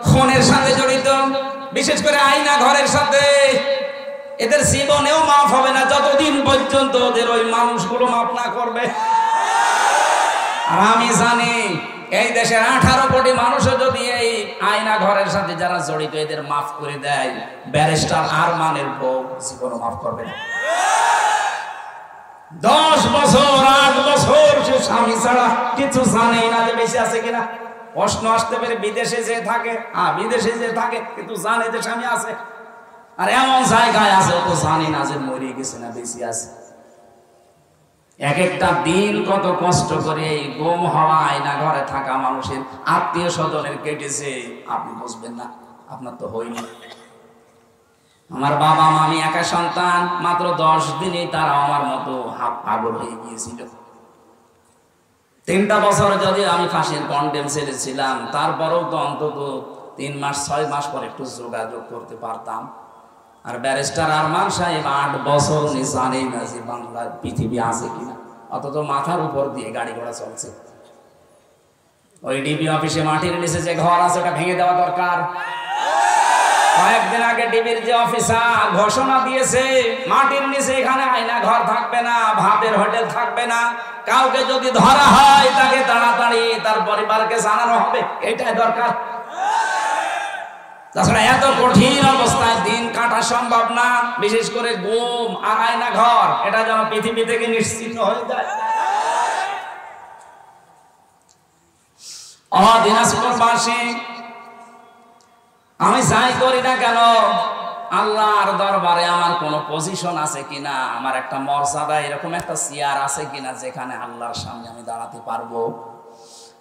খুনের সাথে জড়িত, বিশেষ করে আয়না ঘরের সাথে, এদের জীবনেও মাফ হবে না যতদিন পর্যন্ত ওদের ওই মানুষগুলো মাফ না করবে। আর আমি জানি এই দেশের 18 কোটি মানুষও যদি এই আয়না ঘরের সাথে যারা জড়িত এদের মাফ করে দেয়, ব্যারিস্টার আরমানের বউ জীবনও মাফ করবে না। 10 বছর 8 বছর সে স্বামী ছাড়া কিছু জানেই না যে বেঁচে আছে কিনা। প্রশ্ন আসতে পারে বিদেশে যে থাকে, বিদেশে যে থাকে কিন্তু জানে যে স্বামী আছে, আর এমন জায়গায় আছে ও তো জানি না যে মরে গেছে না বেঁচে আছে। এক একটা দিন কত কষ্ট করে এই গুম হওয়া আয়না ঘরে থাকা মানুষের আত্মীয় স্বজনের কেটেছে, আপনি বুঝবেন না, আপনার তো হয়নি। আমার বাবা মা, আমি একা সন্তান, মাত্র 10 দিনেই তারা আমার মতো হাত পাগল হয়ে গিয়েছিল। 3টা বছর যদি আমি ফাঁসির কন্ডেম ছেড়েছিলাম, তারপরেও তো অন্তত 3 মাস 6 মাস পর একটু যোগাযোগ করতে পারতাম। আর ব্যারিস্টার আরমান সাহেব 8 বছর উনি জানেই না যে বাংলার পৃথিবী আছে কিনা, অথচ মাথার উপর দিয়ে গাড়ি ঘোড়া চলছে। ওই ডিবি অফিসে মাটির নিচে যে ঘর আছে ওটা ভেঙে দেওয়া দরকার। কয়েকদিন আগে ডিবির যে অফিসার ঘোষণা দিয়েছে, মাটির নিচে এখানে আয়না ঘর থাকবে না, ভাতের হোটেল থাকবে না, কাউকে যদি ধরা হয় তাকে তাড়াতাড়ি তার পরিবারকে জানানো হবে, এটাই দরকার। তাছাড়া এত কঠিন অবস্থায় দিন কাটা সম্ভব না, বিশেষ করে গুম আর আয়না ঘর, এটা যেন পৃথিবী থেকে নিশ্চিত হয়ে যায়। দিনাজপুরবাসী, আমি যাই করি না কেন, আল্লাহর দরবারে আমার কোন পজিশন আছে কিনা, আমার একটা মর্যাদা, এরকম একটা চেয়ার আছে কিনা যেখানে আল্লাহর সামনে আমি দাঁড়াতে পারবো।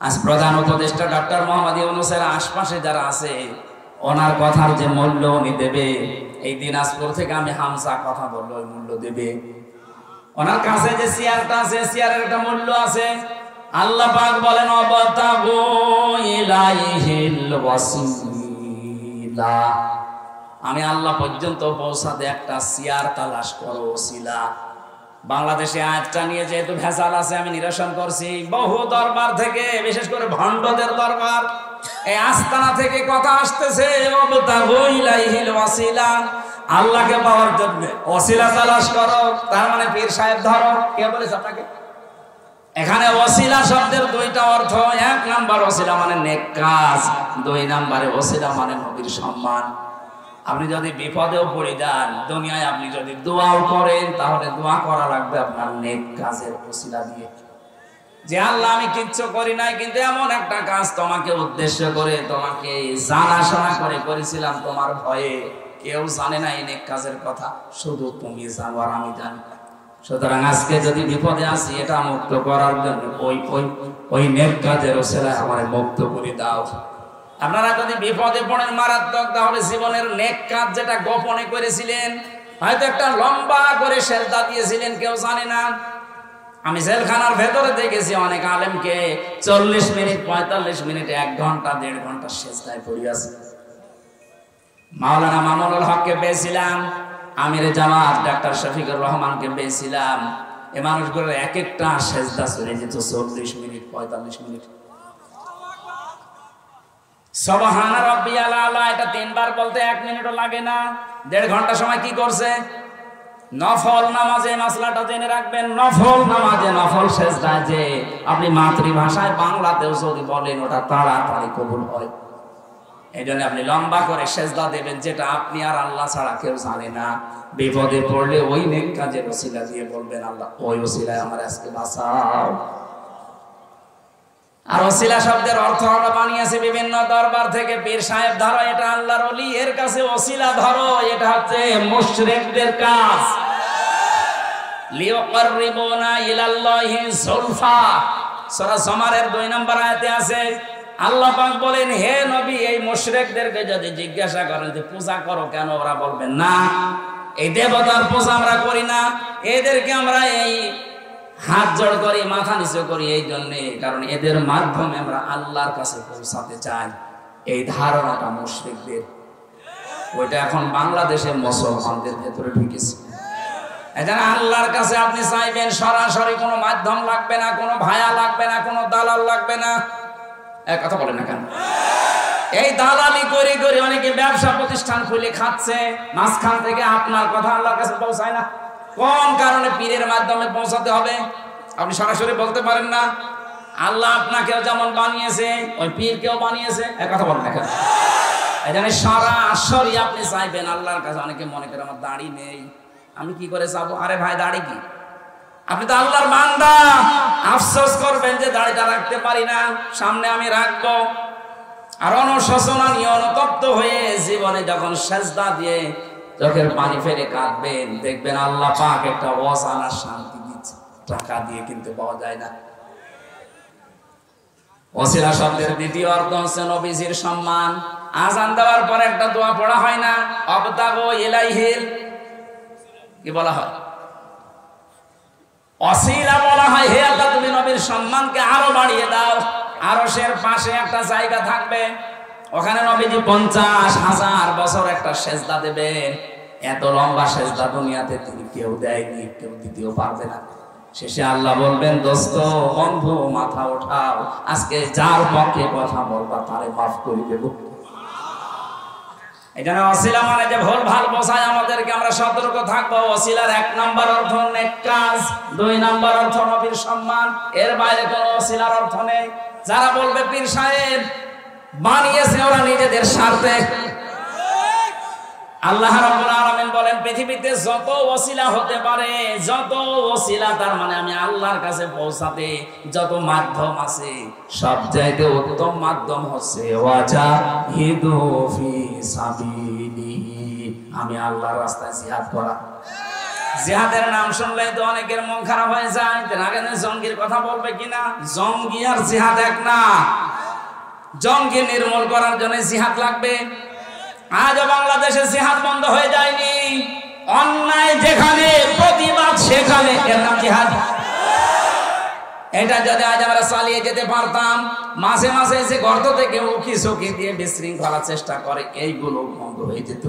আজ প্রধান উপদেষ্টা ডক্টর মোহাম্মদ ইউনূসের আশপাশে যারা আছে, ওনার কথার যে মূল্য উনি দেবে, এই দিনাজপুর থেকে আমি হামজা কথা বললো, ওই মূল্য দেবে। ওনার কাছে যে চেয়ারটা আছে, চেয়ারের একটা মূল্য আছে। আল্লাহ পাক বলেন, অবতাগু ইলাইহিল ওয়াসিলা, আমি আল্লাহ পর্যন্ত পৌঁছাতে একটা চেয়ার তালাশ করো, ওসিলা। বাংলাদেশে আয়াতটা নিয়ে যেহেতু ভেজাল আছে, আমি নিরসন করছি। বহু দরবার থেকে, বিশেষ করে ভণ্ডদের দরবার, এই আস্তানা থেকে কথা আসতেছে, আল্লাহকে পাওয়ার জন্য ওসিলা তালাশ করো, তার মানে পীর সাহেব ধরো। কে বলেছে আপনাকে? এখানে ওসিলা শব্দের 2টা অর্থ। 1 নাম্বার ওসিলা মানে নেক কাজ, 2 নাম্বারে ওসিলা মানে নবীর সম্মান। আপনি যদি বিপদেও পড়ে যান দুনিয়ায়, আপনি যদি দোয়াও করেন, তাহলে দোয়া করা লাগবে আপনার নেক কাজের ওসিলা দিয়ে, যে আল্লাহ আমি কিচ্ছু করি নাই, কিন্তু এমন একটা কাজ তোমাকে উদ্দেশ্য করে, তোমাকে জানাশোনা করে করেছিলাম, তোমার ভয়ে। কেউ জানে না এই নেক কাজের কথা, শুধু তুমি জানো আর আমি জানি। সুতরাং আজকে যদি বিপদে আসি, এটা মুক্ত করার জন্য ওই নেক কাজের ওসিলায় আমার মুক্ত করে দাও। আপনারা যদি বিপদে পড়েন মারাত্মক, তাহলে জীবনের নেক কাজ যেটা গোপনে করেছিলেন, হয়তো একটা লম্বা করে সেজদা দিয়েছিলেন, কেউ জানে না। আমি জেলখানার ভেতরে দেখেছি অনেক আলেমকে 40 মিনিট, 45 মিনিট, 1 ঘন্টা, 1.5 ঘন্টা সেজদায় পড়ে আছে। মাওলানা মামুনুল হককে পেয়েছিলাম, আমিরে জামাত ডাক্তার শফিকুর রহমানকে পেয়েছিলাম। এই মানুষগুলোর এক একটা সেজদা চলে যেত 40 মিনিট, 45 মিনিট। সুবহান রাব্বিয়াল আলা, এটা 3 বার বলতে 1 মিনিটও লাগে না। 1.5 ঘন্টা সময় কি করছে? নফল নামাজে মাসলাটা জেনে রাখবেন, নফল নামাজে নফল সেজদায় যে আপনি মাতৃভাষায় বাংলাতেও যদি বলেন ওটা তাড়াতাড়ি কবুল হয়। এই জন্য আপনি লম্বা করে সেজদা দেবেন, যেটা আপনি আর আল্লাহ ছাড়া কেউ জানে না। বিপদে পড়লে ওই নেক কাজের ওসিলা দিয়ে বলবেন, আল্লাহ ওই ওসিলায় আমার আজকে বাঁচাও। আর ওসিলা শব্দের অর্থ আমরা বানিয়েছি বিভিন্ন দরবার থেকে, পীর সাহেব ধরো এটা আল্লাহর ওলি, এর কাছে ওসিলা ধরো এটা হচ্ছে মুশরিকদের কাজ। লিয়াকাররিবুনা ইলাল্লাহি যুলফা, সূরা জুমারের 2 নম্বর আয়াতে আছে, আল্লাহ পাক বলেন হে নবী এই মুশরিকদেরকে যদি জিজ্ঞাসা করেন যে পূজা করো কেন, ওরা বলবেন না এই দেবতার পূজা আমরা করি না, এদেরকে আমরা এই হাত জোড় করি মাথা নিচু করি এই জন্যে কারণ এদের মাধ্যমে আমরা আল্লাহর কাছে পৌঁছাতে চাই। এই ধারণাটা মুশরিকদের, ওইটা এখন বাংলাদেশের মুসলমানদের ভেতরে ঢুকেছে। এজন্য আল্লাহর কাছে আপনি চাইবেন সরাসরি, কোনো মাধ্যম লাগবে না, কোনো ভায়া লাগবে না, কোনো দালাল লাগবে না। এক কথা বলেন না কেন? এই দালালি করে করে অনেকে ব্যবসা প্রতিষ্ঠান খুলে খাচ্ছে, মাঝখান থেকে আপনার কথা আল্লাহর কাছে পৌঁছায় না। কোন কারণে? পীরের মাধ্যমে পৌঁছাতে হবে। আপনি সরাসরি বলতে পারেন না। আল্লাহ আপনাকেও যেমন বানিয়েছে ওই পীরকেও বানিয়েছে। এক কথা বলেন না কেন? এই জন্য সরাসরি আপনি চাইবেন আল্লাহর কাছে। অনেকে মনে করে আমার দাড়ি নেই, আমি কি করে চাবো? আরে ভাই দাড়ি কি? আপনি তো আল্লাহর বান্দা, আফসোস করবেন যে দাড়িটা রাখতে পারি না, সামনে আমি রাখবো। আর অনুশোচনা নিয়ে অনুতপ্ত হয়ে জীবনে যখন সেজদা দিয়ে চোখের পানি ফেলে কাঁদবেন, দেখবেন আল্লাহ পাক একটা অজানা শান্তি দিচ্ছে। টাকা দিয়ে কিন্তু পাওয়া যায় না। ওসিলা শব্দের দ্বিতীয় অর্থ হচ্ছে নবীজির সম্মান। আযান দেওয়ার পর একটা দোয়া পড়া হয় না? আবতাগু ইলাইহিল, কি বলা হয়? ওসিলা বলা হয়। হে আল্লাহ তুমি নবীর সম্মানকে আরো বাড়িয়ে দাও। আরশের পাশে একটা জায়গা থাকবে, ওখানে নবীজি 50,000 বছর একটা সেজদা দেবেন। এত লম্বা সেজদা দুনিয়াতে তিনি কেউ দেয়নি, কেউ দিতেও পারবে না। শেষে আল্লাহ বলবেন দোস্ত বন্ধু মাথা ওঠাও, আজকে যার পক্ষে কথা বলবা তারে মাফ করে দেব। এখানে ওসিলা মানে যে ভুল ভাল বোঝায় আমাদেরকে, আমরা সতর্ক থাকবো। ওসিলার 1 নম্বর অর্থ নেক কাজ, 2 নম্বর অর্থ নবীর সম্মান, এর বাইরে কোনো ওসিলার অর্থ নেই। যারা বলবে পীর সাহেব বানিয়েছে ওরা নিজেদের স্বার্থে। আল্লাহ রাব্বুল আলামিন বলেন পৃথিবীতে যত ওসিলা হতে পারে, যত ওসিলা তার মানে আমি আল্লাহর কাছে পৌঁছাতে যত মাধ্যম আছে, সবচাইতে উত্তম মাধ্যম হচ্ছে ওয়াজাহিদু ফি সাবিলিহি, আমি আল্লাহর রাস্তায় জিহাদ করা। জিহাদের নাম শুনলেই তো অনেকের মন খারাপ হয়ে যায়। আগে জঙ্গির কথা বলবে কিনা? জঙ্গি আর জিহাদ এক না। জঙ্গি নির্মূল করার জন্য জিহাদ লাগবে। আজও বাংলাদেশে জিহাদ বন্ধ হয়ে যায়নি। অন্যায় যেখানে, প্রতিবাদ সেখানে, এর নাম জিহাদ। এটা যদি আজ আমরা চালিয়ে যেতে পারতাম, মাঝে মাঝে এসে গর্ত থেকে উকি চকি দিয়ে বিশৃঙ্খলার চেষ্টা করে, এইগুলো বন্ধ হয়ে যেত।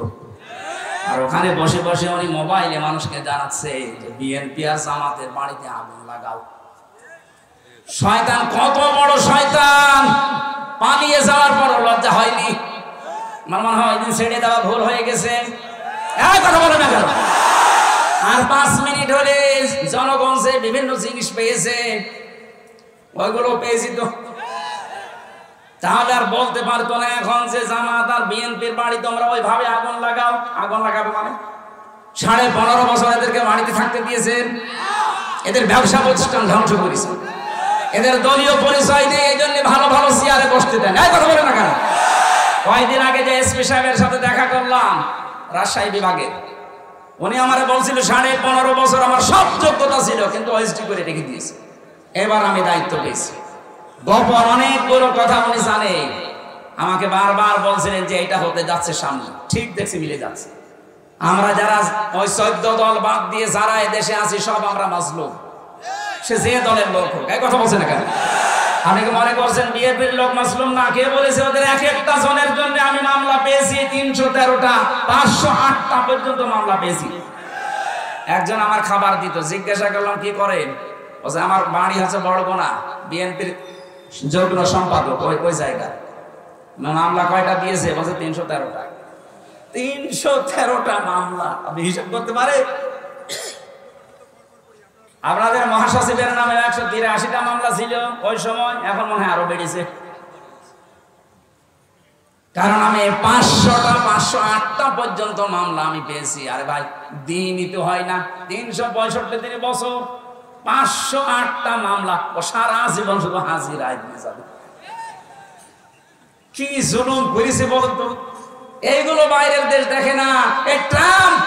আর ওখানে বসে বসে উনি মোবাইলে মানুষকে জানাচ্ছে যে বিএনপি আর জামাতের বাড়িতে আগুন লাগাও। শয়তান কত বড় শয়তান! পালিয়ে যাওয়ার পর লজ্জা হয়নি? আমার মনে হয় ওইদিন ছেড়ে দেওয়া ভুল হয়ে গেছে। কথা বলে না কেন? আর 5 মিনিট হলে জনগণ যে বিভিন্ন জিনিস পেয়েছে, ওইগুলো পেয়েছি তো। তাহলে আর বলতে পারতো না এখন যে জামাত আর বিএনপির বাড়ি তোমরা ওইভাবে আগুন লাগাও। আগুন লাগাবে মানে 15.5 বছর এদেরকে বাড়িতে থাকতে দিয়েছেন, এদের ব্যবসা প্রতিষ্ঠান ধ্বংস করেছে, এদের দলীয় পরিচয় নেই, এই জন্য ভালো ভালো চেয়ারে বসতে দেন। কথা বলে না কেন? কয়েকদিন আগে যে এসপি সাহেবের সাথে দেখা করলাম রাজশাহী বিভাগে, উনি আমারে বলছিল 15.5 বছর আমার সব যোগ্যতা ছিল, কিন্তু ওএসডি করে রেখে দিয়েছে। এবার আমি দায়িত্ব পেয়েছি। গোপন অনেকগুলো কথা উনি জানে। আমাকে বারবার বলছিলেন যে এটা হতে যাচ্ছে সামনে। ঠিক দেখছি মিলে যাচ্ছে। আমরা যারা ওই 14 দল বাদ দিয়ে যারা এদেশে আছি সব আমরা মাজলুম। সে যে দলের লোক হোক। কথা বলছে না কেন? অনেকে মনে করছেন বিএনপির লোক মাসলুম না। কে বলেছে? ওদের এক একটা জনের জন্য আমি মামলা পেয়েছি 313টা, 508টা পর্যন্ত মামলা পেয়েছি। একজন আমার খাবার দিত, জিজ্ঞাসা করলাম কি করেন? বলছে আমার বাড়ি হচ্ছে বড়গোনা, বিএনপির যুগ্ম সম্পাদক ওই জায়গা। মামলা কয়টা দিয়েছে? বলছে 313টা। 313টা মামলা। আপনি হিসাব করতে পারে? আপনাদের মহাসচিবের নামে 183টা মামলা ছিল ওই সময়, এখন মনে হয় আরো বেড়েছে। কারণ আমি 508টা পর্যন্ত মামলা আমি পেয়েছি। আরে ভাই, দিনই তো হয় না, 365 বছর 508টা মামলা, ও সারা জীবন শুধু হাজিরায় দিয়ে যাবে। কি জুলুম করেছে বলুন তো। এইগুলো বাইরের দেশ দেখে না। এই ট্রাম্প,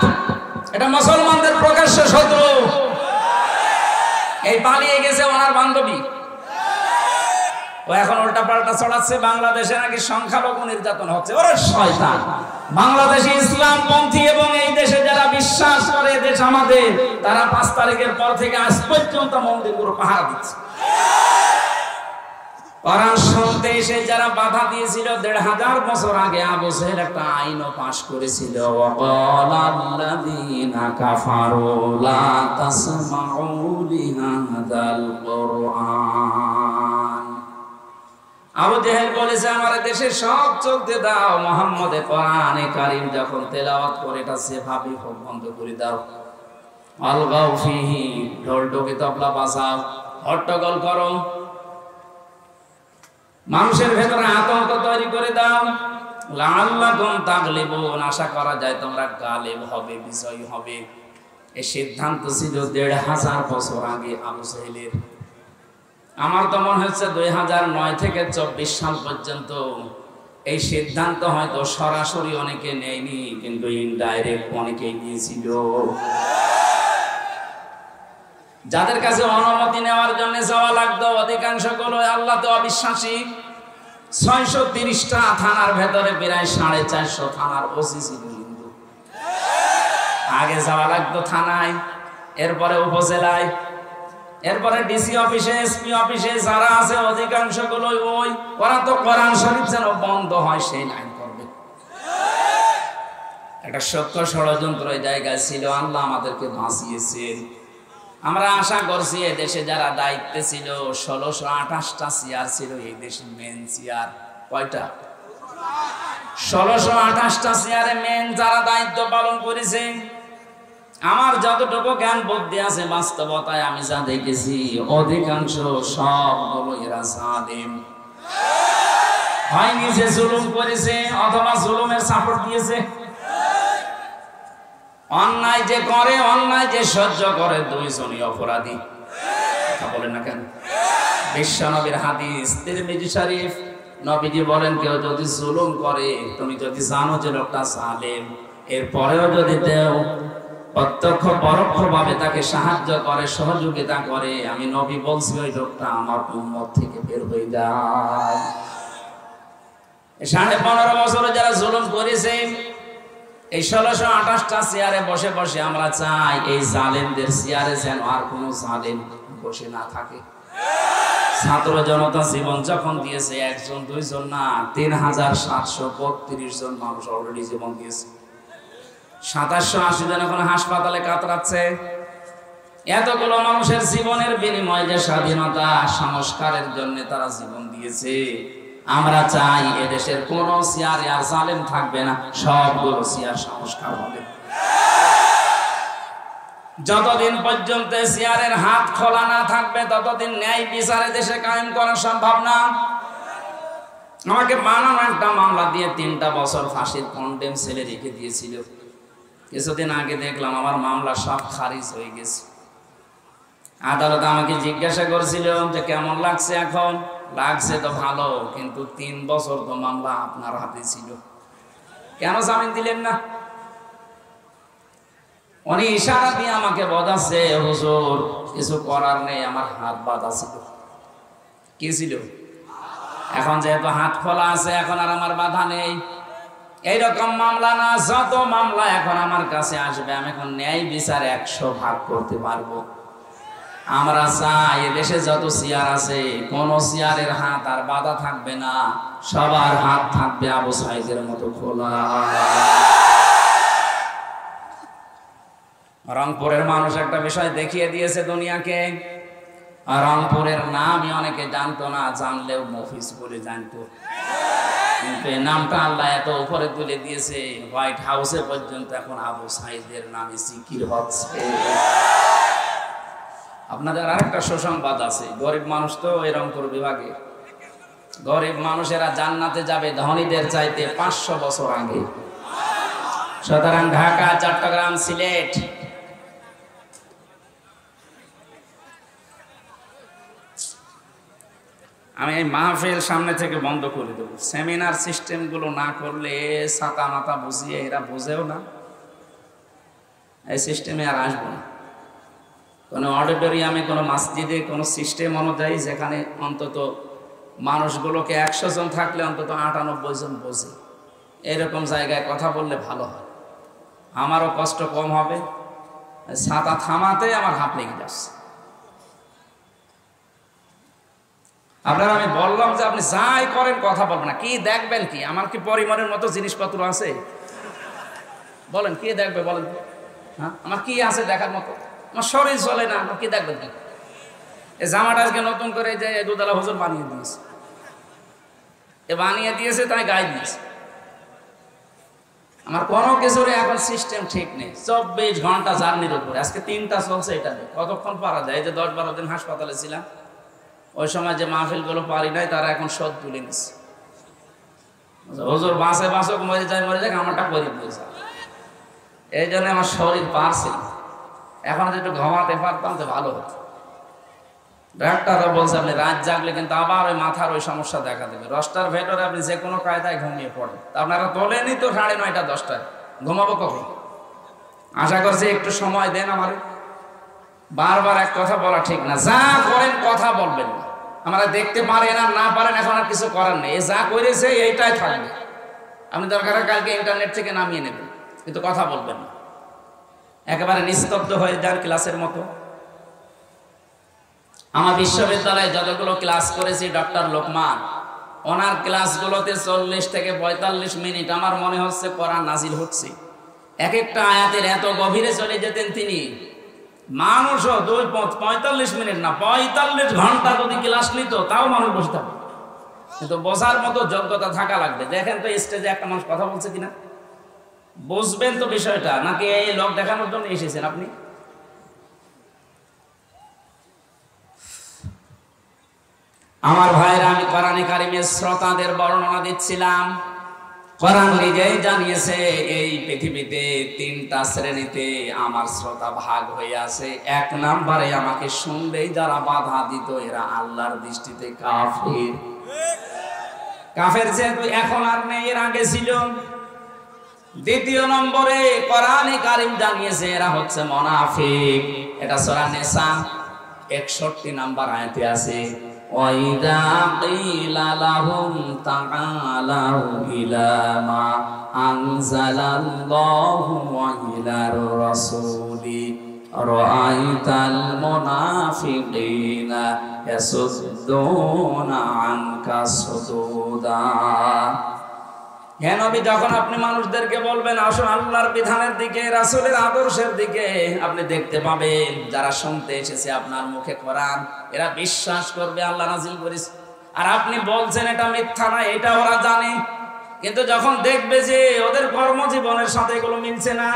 এটা মুসলমানদের প্রকাশ্য শত্রু। এই পালিয়ে গেছে ওনার বান্ধবী, ও এখন উল্টা পাল্টা ছড়াচ্ছে বাংলাদেশে নাকি সংখ্যালঘু নির্যাতন হচ্ছে। ওরে শয়তান, বাংলাদেশে ইসলামপন্থী এবং এই দেশে যারা বিশ্বাস করে দেশ আমাদের, তারা 5 তারিখের পর থেকে আজ পর্যন্ত মন্দিরগুলো পাহারা দিচ্ছে। কোরআন শুনতে এসে যারা বাধা দিয়েছিল 1500 বছর আগে, আবু জাহেল একটা আইনও পাশ করেছিল, ওয়াকালাল্লাযীনা কাফারু লা তাসমাউ লিহাযাল কুরআন। আবু জাহেল বলেছে আমার দেশে সব চলতে দাও, মুহাম্মদে কোরআনে কারীম যখন তেলাওয়াত করে এটা সেভাবে হোক বন্ধ করে দাও। আলগাউ ফিহি, ঢোল-ঢোকি তবলা বাজাও, হট্টগোল করো, মানুষের ভেতরে আতঙ্ক তৈরি করে দাও। লাআল্লাকুম তাগলিবুন, আশা করা যায় তোমরা গালিব হবে, বিজয়ী হবে। এই সিদ্ধান্ত ছিল 1500 বছর আগে আবু জাহেলের। আমার তো মনে হচ্ছে 2009 থেকে 24 সাল পর্যন্ত এই সিদ্ধান্ত হয়তো সরাসরি অনেকে নেয়নি, কিন্তু ইনডাইরেক্ট অনেকেই নিয়েছিল। যাদের কাছে অনুমতি নেওয়ার জন্য যাওয়া লাগতো, অধিকাংশ গুলো আল্লাহ তো অবিশ্বাসী। 630টা থানার ভেতরে প্রায় 450 থানার ওসি ছিল হিন্দু। আগে যাওয়া লাগতো থানায়, এরপরে উপজেলায়, এরপরে ডিসি অফিসে, এসপি অফিসে। যারা আছে অধিকাংশ গুলো ওরা তো কোরআন শরীফ যেন বন্ধ হয় সেই লাইন করবে। একটা সত্য ষড়যন্ত্র এই জায়গায় ছিল। আল্লাহ আমাদেরকে বাঁচিয়েছেন। আমরা আশা করছি এই দেশে যারা দায়িত্বে ছিল, 1628টা চেয়ার ছিল এই দেশের মেন চেয়ার। কয়টা? 1628টা চেয়ারে মেন যারা দায়িত্ব পালন করেছে, আমার যতটুকু জ্ঞান বুদ্ধি আছে বাস্তবতায় আমি যা দেখেছি, অধিকাংশ সবগুলো এরা জালেম। হয় নিজে জুলুম করেছে অথবা জুলুমের সাপোর্ট দিয়েছে। অন্যায় যে করে, অন্যায় যে সহ্য করে, দুইজনই অপরাধী। কথা বলেন না কেন? বিশ্ব নবীর হাদিস, তিরমিজি শরীফ, নবীজি বলেন কেউ যদি জুলুম করে, তুমি যদি জানো যে লোকটা জালেম, এরপরেও যদি দেও প্রত্যক্ষ পরোক্ষ ভাবে তাকে সাহায্য করে, সহযোগিতা করে, আমি নবী বলছি ওই লোকটা আমার উম্মত থেকে বের হয়ে যায়। 15.5 বছরে যারা জুলুম করেছে, এই 1628টা চেয়ারে বসে বসে আমরা চাই এই জালেমদের চেয়ারে যেন আর কোনো জালেম বসে না থাকে। ছাত্র জনতা জীবন যখন দিয়েছে, 1 জন 2 জন না, 3732 জন মানুষ অলরেডি জীবন দিয়েছে। 2780 জন এখন হাসপাতালে কাতরাচ্ছে। এতগুলো মানুষের জীবনের বিনিময়ে যে স্বাধীনতা সংস্কারের জন্য তারা জীবন দিয়েছে, আমরা চাই এদেশের কোন চেয়ারে আর জালেম থাকবে না, সবগুলো চেয়ার সংস্কার হবে। যতদিন পর্যন্ত চেয়ারের হাত খোলা না থাকবে, ততদিন ন্যায় বিচারে দেশে কায়েম করা সম্ভব না। আমাকে বানানো একটা মামলা দিয়ে 3টা বছর ফাঁসির কন্ডেম ছেলে রেখে দিয়েছিল। কিছুদিন আগে দেখলাম আমার মামলা সব খারিজ হয়ে গেছে। আদালত আমাকে জিজ্ঞাসা করছিল যে কেমন লাগছে এখন? লাগছে তো ভালো, কিন্তু 3 বছর তো মামলা আপনার হাতে ছিল, কেন জামিন দিলেন না? উনি ইশারা দিয়ে আমাকে বোঝাচ্ছে, হুজুর কিছু করার নেই, আমার হাত বাঁধা ছিল। কি ছিল? এখন যেহেতু হাত খোলা আছে, এখন আর আমার বাধা নেই। এইরকম মামলা না, যত মামলা এখন আমার কাছে আসবে, আমি এখন ন্যায় বিচার 100 ভাগ করতে পারবো। আমরা চাই এদেশে যত চেয়ার আছে, কোন চেয়ারের হাত আর বাধা থাকবে না, সবার হাত থাকবে আবু সাইদের মতো খোলা। রংপুরের মানুষ একটা বিষয় দেখিয়ে দিয়েছে দুনিয়াকে। রংপুরের নামই অনেকে জানতো না, জানলেও মফিজ বলে জানতো, কিন্তু এই নামটা আল্লাহ এত উপরে তুলে দিয়েছে, হোয়াইট হাউসে পর্যন্ত এখন আবু সাইদের নামে জিকির হচ্ছে। আপনাদের আরেকটা সুসংবাদ আছে, গরিব মানুষ তো এই রংপুর বিভাগে, গরিব মানুষেরা জান্নাতে যাবে ধনীদের চাইতে 500 বছর আগে। সুতরাং ঢাকা, চট্টগ্রাম, সিলেট, আমি এই মাহফিল সামনে থেকে বন্ধ করে দেবো। সেমিনার সিস্টেম গুলো না করলে ছাতা মাথা বুঝিয়ে এরা বোঝেও না, এই সিস্টেমে আর আসবো না। কোনো অডিটোরিয়ামে, কোনো মসজিদে, কোনো সিস্টেম অনুযায়ী যেখানে অন্তত মানুষগুলোকে 100 জন থাকলে অন্তত 98 জন বোঝে, এরকম জায়গায় কথা বললে ভালো হয়, আমারও কষ্ট কম হবে। ছাতা থামাতে আমার হাত লেগে যাচ্ছে। আপনারা, আমি বললাম যে আপনি যাই করেন কথা বলবেন না। কি দেখবেন? কি আমার কি পরিমাণের মতো জিনিসপত্র আছে? বলেন কি দেখবে? বলেন হ্যাঁ, আমার কি আছে দেখার মতো? আমার শরীর চলে না, আমার কি দেখবেন? কি এই জামাটা আজকে নতুন করে যে দুধালা হুজুর বানিয়ে দিয়েছে, বানিয়ে দিয়েছে তাই গায়ে দিয়েছে। আমার কোনো কিছুর এখন সিস্টেম ঠিক নেই। 24 ঘন্টা জার্নির উপরে, আজকে 3টা চলছে। এটা কতক্ষণ পারা যায়? এই যে 10-12 দিন হাসপাতালে ছিলাম, ওই সময় যে মাহফিলগুলো পারি নাই তারা এখন শোধ তুলে নিচ্ছে। হুজুর বাঁচে বাঁচক, মরে যায় মরে যাক, আমারটা করে দিয়েছে। এই জন্য আমার শরীর পারছে, এখন যদি একটু ঘুমাতে পারতাম তো ভালো হতো। ডাক্তাররা বলছে আপনি রাত জাগলে কিন্তু আবার ওই মাথার ওই সমস্যা দেখা দেবে। 10টার ভেতরে আপনি যে কোনো কায়দায় ঘুমিয়ে পড়েন। আপনারা তোলেনি তো 9:30, 10টায় ঘুমাবো কখন? আশা করছি একটু সময় দেন আমার। বারবার এক কথা বলা ঠিক না। যা করেন কথা বলবেন না। আমরা দেখতে পারেন আর না পারেন, এখন আর কিছু করার নেই। যা করেছে এইটাই থাকবে। আপনি দরকার কালকে ইন্টারনেট থেকে নামিয়ে নেবেন, কিন্তু কথা বলবেন না। একেবারে নিস্তব্ধ হয়ে যান, ক্লাসের মতো। আমার বিশ্ববিদ্যালয়ে যতগুলো ক্লাস করেছি, ডক্টর লোকমান, ওনার ক্লাসগুলোতে 40 থেকে 45 মিনিট আমার মনে হচ্ছে কোরআন নাজিল হচ্ছে। এক একটা আয়াতের এত গভীরে চলে যেতেন তিনি। মানুষও 45 মিনিট না, 45 ঘন্টা যদি ক্লাস নিত তাও মানুষ বসে থাকবে, কিন্তু বোঝার মতো যোগ্যতা থাকা লাগবে। দেখেন তো স্টেজে একটা মানুষ কথা বলছে কিনা, বুঝবেন তো বিষয়টা, নাকি এই লোক দেখানোর জন্য এসেছেন আপনি? আমার ভাইরা, আমি কোরআনে কারিমের শ্রোতাদের বর্ণনা দিচ্ছিলাম। কোরআন নিজেই জানিয়েছে এই পৃথিবীতে 3টা শ্রেণীতে আমার শ্রোতা ভাগ হয়ে আছে। 1 নম্বরে আমাকে শুনলেই যারা বাধা দিত, এরা আল্লাহর দৃষ্টিতে কাফির। কাফের যেহেতু এখন আর নেই, এর আগে ছিল। 2 নম্বরে কোরআনে কারিম জানিয়েছে এরা হচ্ছে মুনাফিক। এটা সূরা নিসা 61 নম্বর আয়াতে আছে। وَإِذَا قِيلَ لَهُمْ تَعَالَوْا إِلَى مَا أَنزَلَ اللَّهُ وَإِلَى الرَّسُولِ رَأَيْتَ الْمُنَافِقِينَ يَصُدُّونَ عَنكَ صُدُودًا। হে নবী, যখন আপনি মানুষদেরকে বলবেন আসুন আল্লাহর বিধানের দিকে, রাসূলের আদর্শের দিকে, আপনি দেখতে পাবেন যারা শুনতে এসেছে আপনার মুখে কোরআন, এরা বিশ্বাস করবে আল্লাহ নাজিল করেছে। আর আপনি বলছেন এটা মিথ্যা না, এটা ওরা জানে, কিন্তু যখন দেখবে যে ওদের কর্মজীবনের সাথে এগুলো মিলছে না,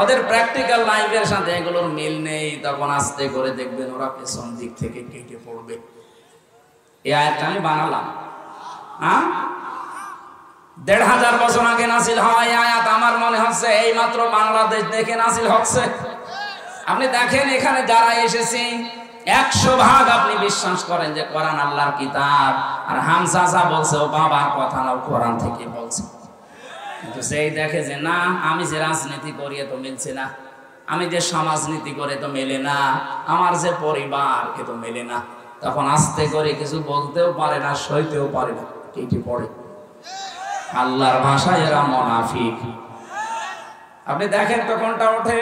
ওদের প্র্যাকটিক্যাল লাইফের সাথে এগুলোর মিল নেই, তখন আস্তে করে দেখবেন ওরা পেছন দিক থেকে কেটে পড়বে। এই আয়াতটা আমি বানালাম, হ্যাঁ, 1500 বছর আগে নাজিল হওয়া এই আয়াত আমার মনে হচ্ছে এই মাত্র বাংলাদেশ দেখে নাজিল হচ্ছে। আপনি দেখেন এখানে যারা এসেছে 100 ভাগ আপনি বিশ্বাস করেন যে কোরআন আল্লাহর কিতাব, আর হামজা বলছে ও বাবার কথা না, কোরআন থেকে বলছে। কিন্তু সেই দেখে যে না, আমি যে রাজনীতি করি তো মিলছে না, আমি যে সমাজনীতি করে তো মেলে না, আমার যে পরিবার এ তো মেলে না, তখন আস্তে করে কিছু বলতেও পারে না, সইতেও পারে না, কেটে পড়ে। আল্লাহর ভাষায় এরা মুনাফিক। আপনি দেখেন তো কোনটা ওঠে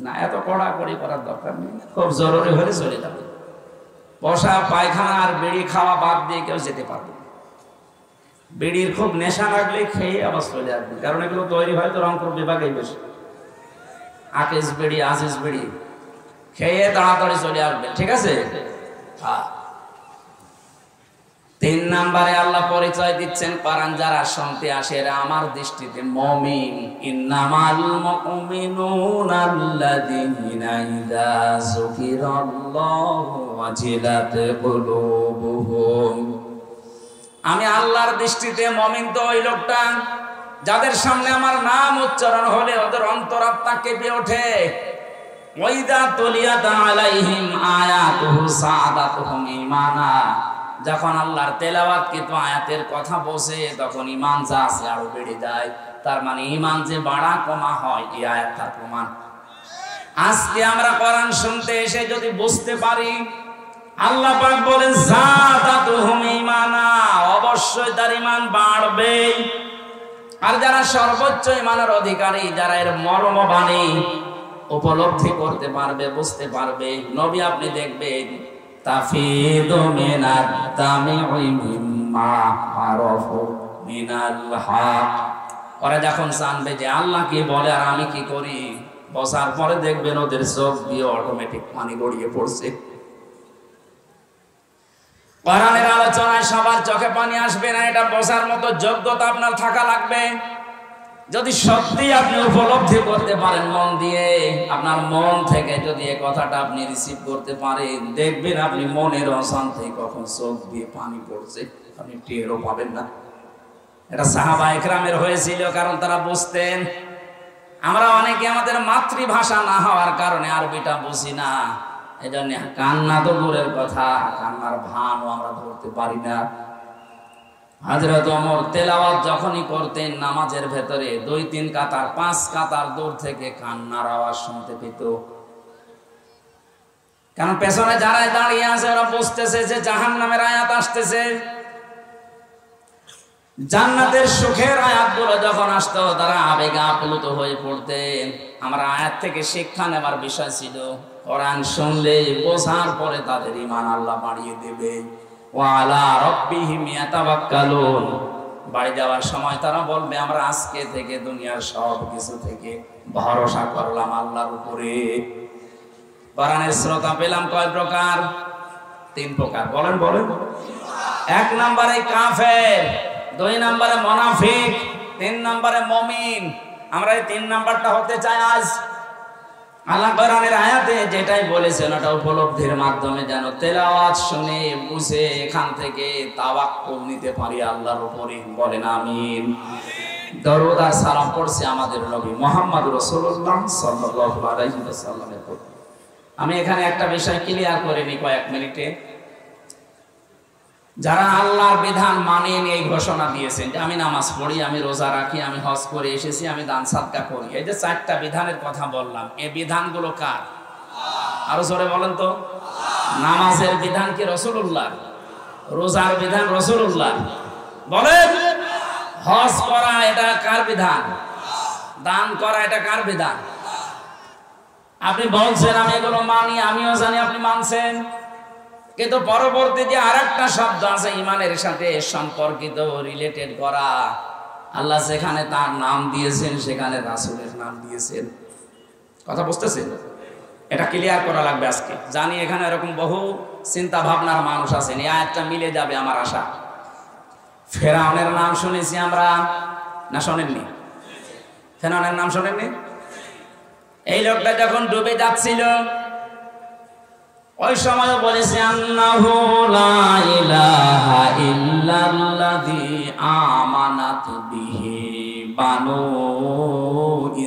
না। এত কড়াকড়ি করার দরকার নেই, খুব জরুরি হলে চলে যাবে। বসা, পায়খানা আর বিড়ি খাওয়া বাদ দিয়ে কেউ যেতে পারবে না। বিড়ির খুব নেশা লাগলে খেয়ে আবার চলে আসবে, কারণ এগুলো তৈরি হয় তো রংপুর বিভাগেই বেশি। আকিস বিড়ি, আজিজ বিড়ি খেয়ে তাড়াতাড়ি চলে আসবে, ঠিক আছে? হ্যাঁ, তিন নম্বরে আল্লাহ পরিচয় দিচ্ছেন কোরআন যারা শুনতে আসে এরা আমার দৃষ্টিতে মুমিন। ইন্নামাল মুমিনুনা আল্লাযীনা ইযা যুকিরাল্লাহু ওয়াজিলাত কুলুবুহুম। আমি আল্লাহর দৃষ্টিতে মুমিন তো ওই লোকটা যাদের সামনে আমার নাম উচ্চারণ হলে ওদের অন্তরাত্মা কেঁপে ওঠে। ওয়াইদা তুলিয়াত আলাইহিম আয়াতুহু সাদাতুহুম ঈমানা। যখন আল্লাহর তেলাওয়াতকৃত আয়াতের কথা বসে তখন ঈমান যা আছে আরো বেড়ে যায়। তার মানে ঈমান যে বাড়া কমা হয় এই আয়াতটার প্রমাণ। আজকে আমরা কোরআন শুনতে এসে যদি বুঝতে পারি আল্লাহ পাক বলেন যাদাতুহুম ঈমানা, অবশ্যই তার ঈমান বাড়বে। আর যারা সর্বোচ্চ ঈমানের অধিকারী, যারা এর মর্মবাণী উপলব্ধি করতে পারবে, বুঝতে পারবে, নবী আপনি দেখবেন তাফিদু মিনাদ দামি মিম্মা আরাফু মিনাল হক। ওরা যখন জানবে যে আল্লাহ কি বলে আর আমি কি করি, বসার পরে দেখবেন ওদের চোখ দিয়ে অটোমেটিক পানি গড়িয়ে পড়ছে। কোরআনের আলোচনায় সবার চোখে পানি আসবে না, এটা বোঝার মতো যোগ্যতা আপনার থাকা লাগবে। যদি সত্যি আপনি উপলব্ধি করতে পারেন মন দিয়ে, আপনার মন থেকে যদি এই কথাটা আপনি রিসিভ করতে পারেন, দেখবেন আপনি মনের অশান্তি কখন চোখ দিয়ে পানি পড়ছে আপনি টেরও পাবেন না। এটা সাহাবা ইকরামের হয়েছিল, কারণ তারা বুঝতেন। আমরা অনেকে আমাদের মাতৃভাষা না হওয়ার কারণে আরবিটা বুঝি না, এই জন্য কান্না তো দূরের কথা, কান্নার ভানও আমরা ধরতে পারি না। হযরত ওমর তেলাওয়াত যখনই করতেন নামাজের ভেতরে 2-3 কাতার 5 কাতার দূর থেকে কান্নার আওয়াজ শুনতে পেত। কারণ পেছনে যারা দাঁড়িয়ে আছে ওরা বুঝতেছে যে জাহান্নামের আয়াত আসতেছে। জান্নাতের সুখের আয়াতগুলো যখন আসতো তারা আবেগে আপ্লুত হয়ে পড়তেন। আমরা আয়াত থেকে শিক্ষা নেবার বিষয় ছিল কোরআন শুনলে বোঝার পরে তাদের ঈমান আল্লাহ বাড়িয়ে দেবে। ওয়া আলা রাব্বিহিম ইয়াতাওয়াক্কালুন। বাড়ি যাওয়ার সময় তারা বলবে আমরা আজকে থেকে দুনিয়ার সব কিছু থেকে ভরসা করলাম আল্লাহর উপরে। কোরআনের শ্রোতা পেলাম কয় প্রকার? 3 প্রকার। বলেন বলেন। 1 নম্বরে কাফের, 2 নম্বরে মুনাফিক, 3 নম্বরে মুমিন। আমরা এই 3 নাম্বারটা হতে চাই আজ। আল্লাহ কোরআনের আয়াতে যেটাই বলেছেন ওটা উপলব্ধির মাধ্যমে যেন তেলাওয়াত শুনে বুঝে এখান থেকে তাওয়াক্কুল নিতে পারি আল্লাহর উপরে। বলেন আমিন। দরুদ আর সালাম পড়ছে আমাদের নবী মুহাম্মদ রাসূলুল্লাহ সাল্লাল্লাহু আলাইহি ওয়াসাল্লামের উপর। আমি এখানে একটা বিষয় ক্লিয়ার করে নিই কয়েক মিনিটে। যারা আল্লাহর বিধান মানেন এই ঘোষণা দিয়েছেন যে আমি নামাজ পড়ি, আমি রোজা রাখি, আমি হজ করে এসেছি, আমি দান সাদকা করি, এই যে 4টা বিধানের কথা বললাম, এই বিধানগুলো কার? আরো জোরে বলেন তো। নামাজের বিধান কি রাসূলুল্লাহ? রোজার বিধান রাসূলুল্লাহ? বলেন। হজ করা এটা কার বিধান? দান করা এটা কার বিধান? আপনি বলছেন আমি এগুলো মানি, আমিও জানি আপনি মানছেন, কিন্তু পরবর্তী যে আরেকটা শব্দ আছে ঈমানের সাথে সম্পর্কিত, রিলেটেড করা, আল্লাহ যেখানে তার নাম দিয়েছেন সেখানে রাসূলের নাম দিয়েছেন। কথা বুঝতেছেন? এটা ক্লিয়ার করা লাগবে আজকে। জানি এখানে এরকম বহু চিন্তা ভাবনার মানুষ আছেন, এই আয়াতটা মিলে যাবে আমার আশা। ফেরাউনের নাম শুনেছি আমরা, না শোনেননি? ফেরাউনের নাম শোনেননি? এই লোকটা যখন ডুবে যাচ্ছিল ওই সময় বলেছে আন্নাহু লা ইলাহা ইল্লাল্লাযী আমানাত বিহি বানু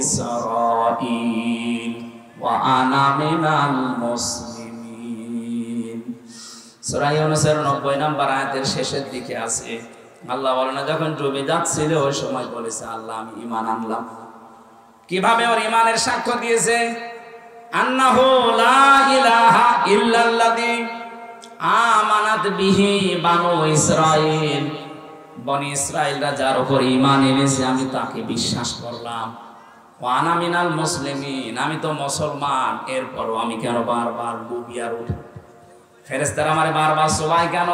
ইসরাঈল ওয়া আনা মিনাল মুসলিমিন। সূরা ইউনূসের 90 নম্বর আয়াতের শেষের দিকে আছে। আল্লাহ বলেন যখন ডুবে যাচ্ছিল ওই সময় বলেছে আল্লাহ আমি ঈমান আনলাম। কিভাবে ওর ঈমানের সাক্ষ্য দিয়েছে? আন্নাহু লা ইলাহা ইল্লাল্লাযী আমানাত বিহি বানু ইসরাঈল। বনি ইসরাঈলরা যার উপর ঈমান এনেছে আমি তাকে বিশ্বাস করলাম। ওয়া আনা মিনাল মুসলিমিন, আমি তো মুসলমান, এরপরও আমি কেন বারবার ডুবিয়ার উঠি? ফেরেশতারা আমারে বারবার সবাই কেন?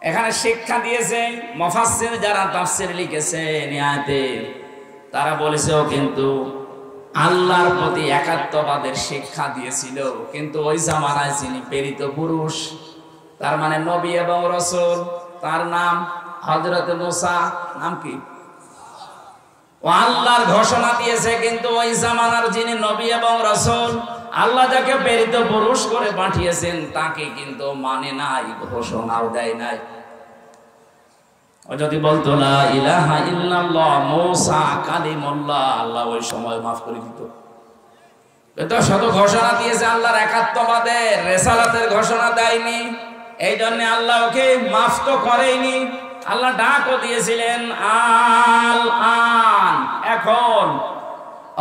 এখানে শিক্ষা দিয়েছে মুফাসসির যারা তাফসীর লিখেছেন আয়াতে, তারা বলেছে ও কিন্তু আল্লাহর প্রতি একাত্মবাদের শিক্ষা দিয়েছিল, কিন্তু ওই জামানায় যিনি প্রেরিত পুরুষ তার মানে নবী এবং রাসূল। তার নাম হযরত মূসা, নাম কি? ও আল্লাহর ঘোষণা দিয়েছে, কিন্তু ওই জামানার যিনি নবী এবং রাসূল, আল্লাহ যাকে প্রেরিত পুরুষ করে পাঠিয়েছেন তাকে কিন্তু মানে নাই, ঘোষণাও দেয় নাই। ও যদি বলতো লা ইলাহা ইল্লাল্লাহ মূসা কালিমুল্লাহ, আল্লাহ ওই সময় মাফ করে দিত। এটা শত ঘোষণা দিয়েছে আল্লাহর একাত্মবাদের, রিসালাতের ঘোষণা দেয়নি। এই জন্য আল্লাহ ওকে মাফ তো করেনি। আল্লাহ ডাকও দিয়েছিলেন আল আন, এখন।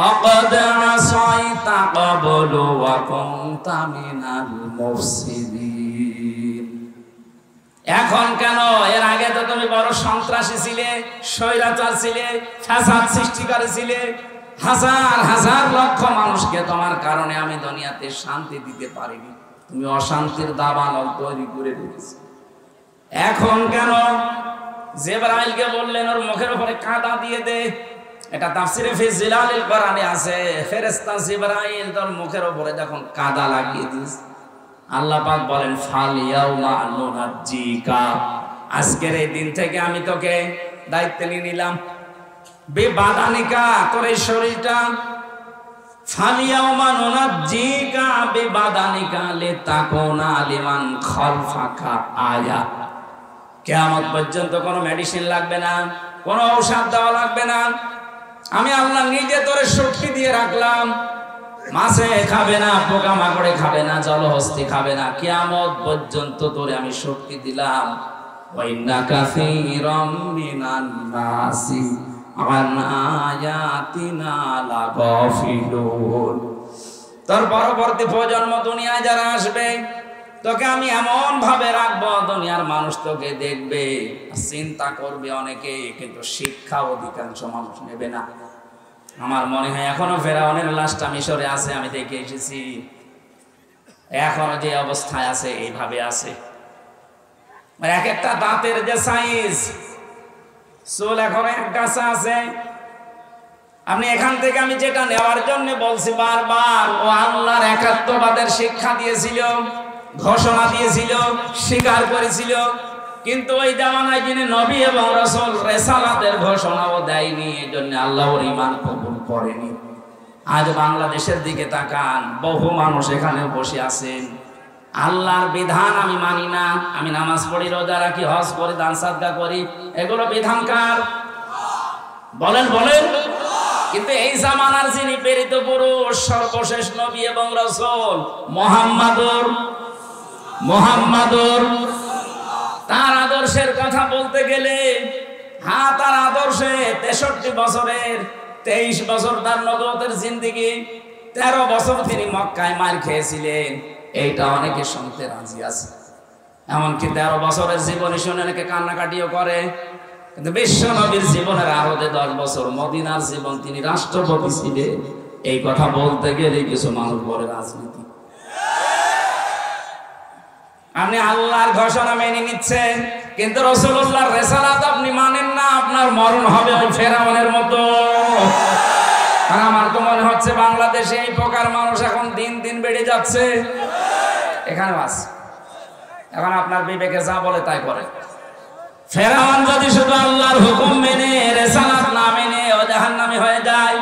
আকাদ আসাইতা ক্বাবলু ওয়া কুনতা মিনাল মুফসিদিন। এখন কেন? এর আগে তো তুমি বড় সন্ত্রাসী ছিলে, স্বৈরাচার ছিলে, ফাসাদ সৃষ্টিকারী ছিলে। হাজার হাজার লক্ষ মানুষকে তোমার কারণে আমি দুনিয়াতে শান্তি দিতে পারিনি, তুমি অশান্তির দাবানল তৈরি করে রেখেছো। এখন কেন? জিবরাইলকে বললেন ওর মুখের উপরে কাদা দিয়ে দে। এটা তাফসিরে ফি জিলালিল কোরআনে আছে, ফেরেশতা জিবরাইল তোর মুখের উপরে যখন কাদা লাগিয়ে দিস, আল্লাহ পাক বলেন ফাল ইয়াউমা নুনাজ্জিকা, আজকের এই দিন থেকে আমি তোকে দায়িত্ব নিয়ে নিলাম। বেবাদানিকা, তোর এই শরীরটা, ফাল ইয়াউমা নুনাজ্জিকা বেবাদানিকা লিতাকুনা লিমান খালফাকা আয়া। কিয়ামত পর্যন্ত কোনো মেডিসিন লাগবে না, কোনো ঔষধ দেওয়া লাগবে না। আমি আল্লাহ নিজে তোরে শক্তি দিয়ে রাখলাম। মাছে খাবে না, পোকা মাকড়ে খাবে না, জলহস্তি খাবে না, কিয়ামত পর্যন্ত তোরে আমি শক্তি দিলাম। ওয়াইন্না কাসীরাম মিনান নাসি আন আয়াতিনা লাগাফিলুন। তোর পরবর্তী প্রজন্ম দুনিয়ায় যারা আসবে, তোকে আমি এমন ভাবে রাখবো, দুনিয়ার মানুষ তোকে দেখবে, চিন্তা করবে অনেকে, কিন্তু শিক্ষা অধিকাংশ মানুষ নেবে না। আমার মনে হয় এখনো ফেরাউনের লাশটা মিশরে আছে, আমি দেখে এসেছি। এখনো যে অবস্থায় আছে এইভাবে আছে। এক একটা দাঁতের যে সাইজ, চুল এখনো এক গাছা আছে। আপনি এখান থেকে আমি যেটা নেওয়ার জন্য বলছি বারবার, ও আল্লাহর একাত্মবাদের শিক্ষা দিয়েছিল, ঘোষণা দিয়েছিল, স্বীকার করেছিল, কিন্তু ওই জামানায় যিনি নবী এবং রাসূল, রিসালাতের ঘোষণাও দেয়নি। এই জন্য আল্লাহ ওর ঈমান কবুল করেনি। আজ বাংলাদেশের দিকে তাকান, বহু মানুষ এখানে বসে আছেন, আল্লাহর বিধান আমি মানি না, আমি নামাজ পড়ি, রোজা রাখি, হজ করি, দান সাদকা করি, এগুলো বিধান কার? বলেন বলেন। কিন্তু এই জামানার যিনি প্রেরিত পুরুষ, সর্বশেষ নবী এবং রাসূল মুহাম্মাদুর, তার আদর্শের কথা বলতে গেলে, হ্যাঁ তার আদর্শে 63 বছরের 23 বছর তার নবুয়তের জিন্দেগি, 13 বছর তিনি মক্কায় মার খেয়েছিলেন, এইটা অনেকে শুনতে রাজি আছে। এমনকি 13 বছরের জীবনী শুনে অনেকে কান্নাকাটিও করে। কিন্তু বিশ্ব নবীর জীবনের আরতে 10 বছর মদিনার জীবন, তিনি রাষ্ট্রপতি ছিলেন, এই কথা বলতে গেলে কিছু মানুষ বলে রাজনীতি। আপনি আল্লাহর ঘোষণা মেনে নিচ্ছেন, কিন্তু রাসূলুল্লাহর রিসালাত আপনি মানেন না, আপনার মরণ হবে ওই ফেরাউনের মতো। আর আমার তো মনে হচ্ছে বাংলাদেশে এই প্রকার মানুষ এখন দিন দিন বেড়ে যাচ্ছে। এখানেও আছে। এখন আপনার বিবেকে যা বলে তাই করে। ফেরাউন যদি শুধু আল্লাহর হুকুম মেনে, রিসালাত না মেনে ও জাহান্নামী হয়ে যায়,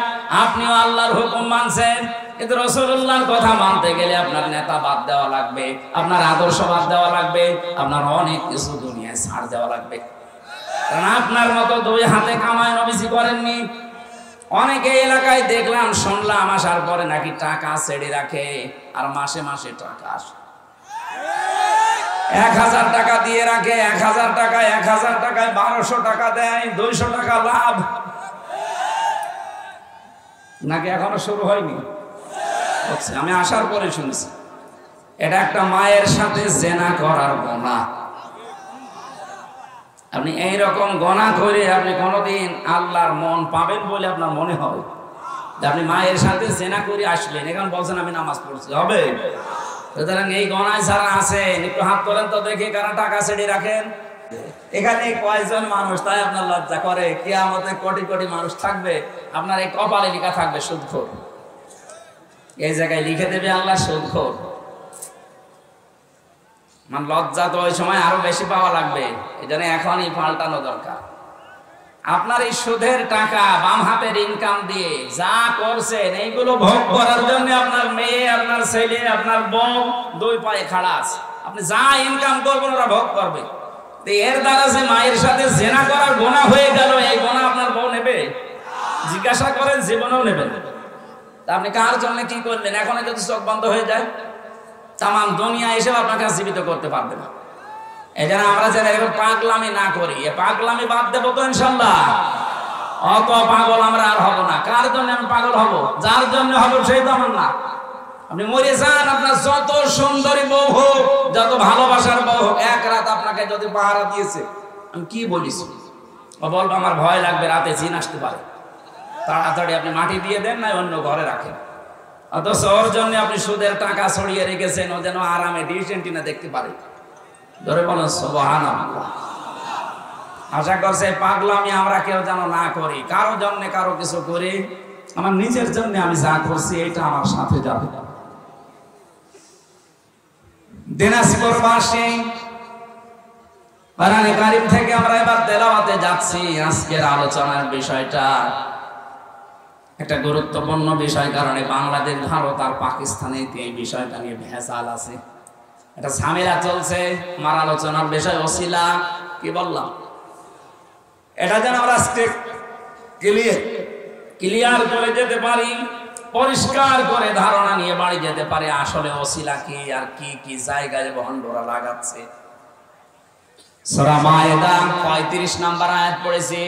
আপনিও আল্লাহর হুকুম মানছেন, কিন্তু রাসূলুল্লাহর কথা মানতে গেলে আপনার নেতা বাদ দেওয়া লাগবে, আপনার আদর্শ বাদ দেওয়া লাগবে, আপনার অনেক কিছু দুনিয়ায় ছাড় দেওয়া লাগবে। কারণ আপনার মতো দুই হাতে কামায় নবীজি করেননি। অনেকে এলাকায় দেখলাম, শুনলাম, আসার পরে নাকি টাকা ছেড়ে রাখে, আর মাসে মাসে টাকা আসে। 1000 টাকা দিয়ে রাখে, 1000 টাকায় 1200 টাকা দেয়, 200 টাকা লাভ। নাকি এখনো শুরু হয়নি? আমি আসার পরে শুনছি এটা একটা মায়ের সাথে জেনা করার গুনাহ। আপনি এইরকম গুনাহ করে আপনি কোনোদিন আল্লাহর মন পাবেন বলে আপনার মনে হয়? আপনি মায়ের সাথে জেনা করে আসলেন, এখন বলছেন আমি নামাজ পড়ছি, হবে? সুতরাং এই গুনায় যারা আছেন একটু হাত তোলেন তো দেখি, কারা টাকা ছেড়ে রাখেন। এখানে কয়জন মানুষ, তাই আপনার লজ্জা করে? কিয়ামতে কোটি কোটি মানুষ থাকবে, আপনার এই কপালে লেখা থাকবে সুদখোর। এই জায়গায় লিখে দেবে আল্লাহ সুদখোর। মানে লজ্জা তো ওই সময় আরো বেশি পাওয়া লাগবে, এই জন্য এখনই পাল্টানো দরকার। আপনার এই সুদের টাকা বাম হাতের ইনকাম দিয়ে যা করছেন এইগুলো ভোগ করার জন্য আপনার মেয়ে, আপনার ছেলে, আপনার বউ দুই পায়ে খাড়া আছে। আপনি যা ইনকাম করবেন ওরা ভোগ করবে। এর দ্বারা যে মায়ের সাথে জেনা করার গোনা হয়ে গেল, এই গোনা আপনার বউ নেবে? জিজ্ঞাসা করেন, জীবনেও নেবেন। তা আপনি কার জন্য কি করলেন? এখন যদি চোখ বন্ধ হয়ে যায়, তামাম দুনিয়া এসেও আপনাকে জীবিত করতে পারবে না। এই জন্য আমরা যেন এরকম পাগলামি না করি, এ পাগলামি বাদ দেবো তো ইনশাল্লাহ। অত পাগল আমরা আর হব না। কার জন্য আমি পাগল হব? যার জন্য হব সেই তো আমার না। আপনি মরে যান, আপনার যত সুন্দরী বউ হোক, যত ভালোবাসার বউ হোক, এক রাত আপনাকে যদি পাহারা দিয়েছে, আমি কি বলিস, ও বলবো আমার ভয় লাগবে, রাতে জিন আসতে পারে, তাড়াতাড়ি আপনি মাটি দিয়ে দেন, না অন্য ঘরে রাখেন। অথচ ওর জন্য আপনি সুদের টাকা ছড়িয়ে রেখেছেন, ও যেন আরামে ডিশ এন্টিনা দেখতে পারে। ধরে বলেন সুবহানাল্লাহ। আশা করছে পাগলামি আমরা কেউ যেন না করি, কারো জন্য কারো কিছু করি। আমার নিজের জন্য আমি যা করছি এটা আমার সাথে যাবে। দিনাজপুরবাসী, কোরআন কারীম থেকে আমরা এবার তেলাওয়াতে যাচ্ছি। আজকের আলোচনার বিষয়টা একটা গুরুত্বপূর্ণ বিষয়, কারণে বাংলাদেশ, ভারত আর পাকিস্তানে এই বিষয়টা নিয়ে ভেজাল আছে, একটা ঝামেলা চলছে। আমার আলোচনার বিষয় ওসিলা, কি বললাম, এটা যেন আমরা আজকে ক্লিয়ার করে যেতে পারি, পরিষ্কার করে ধারণা নিয়ে বাড়ি যেতে পারে আসলে ওসিলা কি আর কি কি জায়গায় ভণ্ডরা লাগাচ্ছে। সূরা মায়েদা 35 নম্বর আয়াত পড়েছি।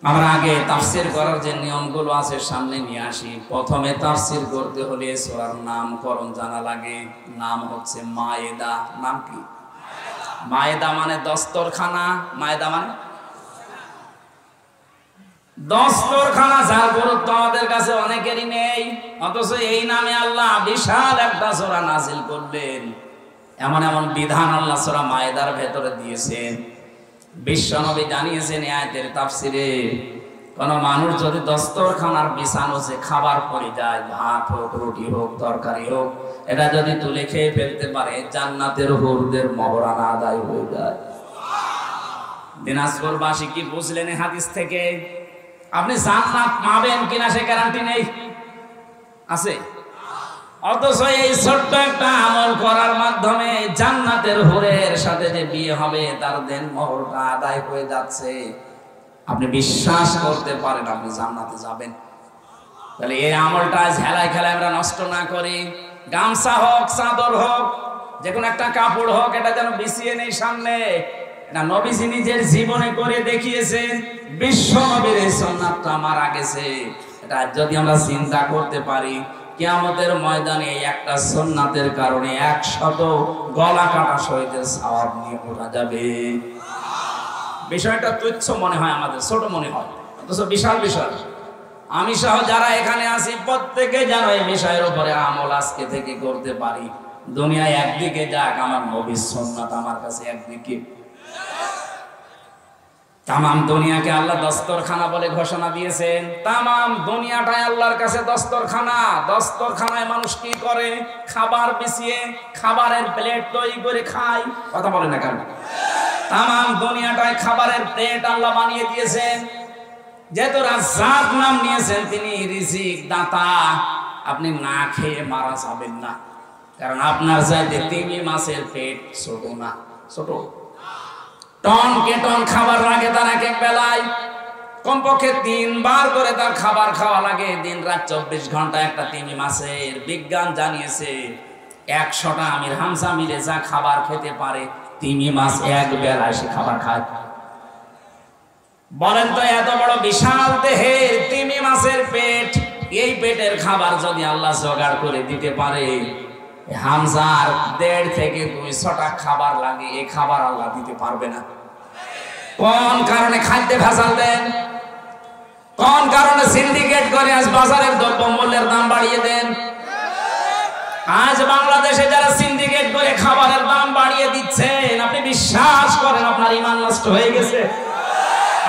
আমরা আগে তাফসীর করার যে নিয়মগুলো আছে সামনে নিয়ে আসি। প্রথমে তাফসীর করতে হলে সূরার নামকরণ জানা লাগে। নাম হচ্ছে মায়েদা। নাম কি? মায়েদা মানে দস্তরখানা। মায়েদা মানে দস্তরখানা, যার গুরুত্ব আমাদের কাছে অনেকেরই নেই, অথচ এই নামে আল্লাহ বিশাল একটা সূরা নাজিল করলেন। এমন এমন বিধান আল্লাহ সূরা মায়েদার ভেতরে দিয়েছেন। বিশ্বনবী জানিয়েছেন এই আয়াতের তাফসিরে, কোন মানুষ যদি দস্তরখানার বিছানো যে খাবার পড়ে যায়, ভাত হোক, রুটি হোক, তরকারি হোক, এটা যদি তুলে খেয়ে ফেলতে পারে, জান্নাতের হুরদের মহরানা আদায় হয়ে যায়। দিনাজপুরবাসী কি বুঝলেন এই হাদিস থেকে? আপনি জান্নাত পাবেন কিনা সে গ্যারান্টি নেই, আছে? অথচ এই ছোট্ট একটা আমল করার মাধ্যমে জান্নাতের হুরের সাথে যে বিয়ে হবে, তার দেন মোহরটা আদায় হয়ে যাচ্ছে। আপনি বিশ্বাস করতে পারেন আপনি জান্নাতে যাবেন। তাহলে এই আমলটা ঝেলায় খেলায় আমরা নষ্ট না করি। গামছা হোক, চাদর হোক, যে কোনো একটা কাপড় হোক, এটা যেন বিছিয়ে নেই সামনে। এটা নবীজি নিজের জীবনে করে দেখিয়েছেন। বিশ্ব নবীর এই সুন্নাতটা মারা গেছে। এটা যদি আমরা চিন্তা করতে পারি, কিয়ামতের ময়দানে একটা সুন্নাতের কারণে 100 গলা কাটা শহীদের সওয়াব নিয়ে ওঠা যাবে। বিষয়টা তুচ্ছ মনে হয়, আমাদের ছোট মনে হয়, অথচ বিশাল বিষয়। আমি সহ যারা এখানে আছি প্রত্যেকে যেন এই বিষয়ের উপরে আমল আজকে থেকে করতে পারি। দুনিয়ায় একদিকে যাক, আমার নবীর সুন্নাত আমার কাছে একদিকে। তামাম দুনিয়াকে আল্লাহ দস্তরখানা বলে ঘোষণা দিয়েছেন। তামাম দুনিয়াটাই আল্লাহর কাছে দস্তরখানা। দস্তরখানায় মানুষ কি করে? খাবার বিছিয়ে খাবারের প্লেট তৈরি করে খায়। কথা বলে না কেন? তামাম দুনিয়াটায় খাবারের প্লেট আল্লাহ বানিয়ে দিয়েছেন। যেহেতু রাজ্জাক নাম নিয়েছেন, তিনি রিজিক দাতা। আপনি না খেয়ে মারা যাবেন না, কারণ আপনার চাইতে তিমি মাছের পেট ছোট না, ছোট টন কে টন খাবার লাগে তার এক এক বেলায়। কমপক্ষে 3 বার করে তার খাবার খাওয়া লাগে, দিন রাত 24 ঘন্টা একটা তিমি মাছের। বিজ্ঞান জানিয়েছে 100টা আমির হামজা মিলে যা খাবার খেতে পারে, তিমি মাছ এক বেলায় সে খাবার খায়। বলেন তো, এত বড় বিশাল দেহের তিমি মাছের পেট, এই পেটের খাবার যদি আল্লাহ জোগাড় করে দিতে পারে, হামজার 1.5 থেকে 200টা খাবার লাগে, এই খাবার আল্লাহ দিতে পারবে না। কোন কারণে খাদ্যে ভেজাল দেন? কোন কারণে সিন্ডিকেট করে আজ বাজারের দ্রব্যমূল্যের দাম বাড়িয়ে দেন? আজ বাংলাদেশে যারা সিন্ডিকেট করে খাবারের দাম বাড়িয়ে দিচ্ছেন, আপনি বিশ্বাস করেন আপনার ঈমান নষ্ট হয়ে গেছে?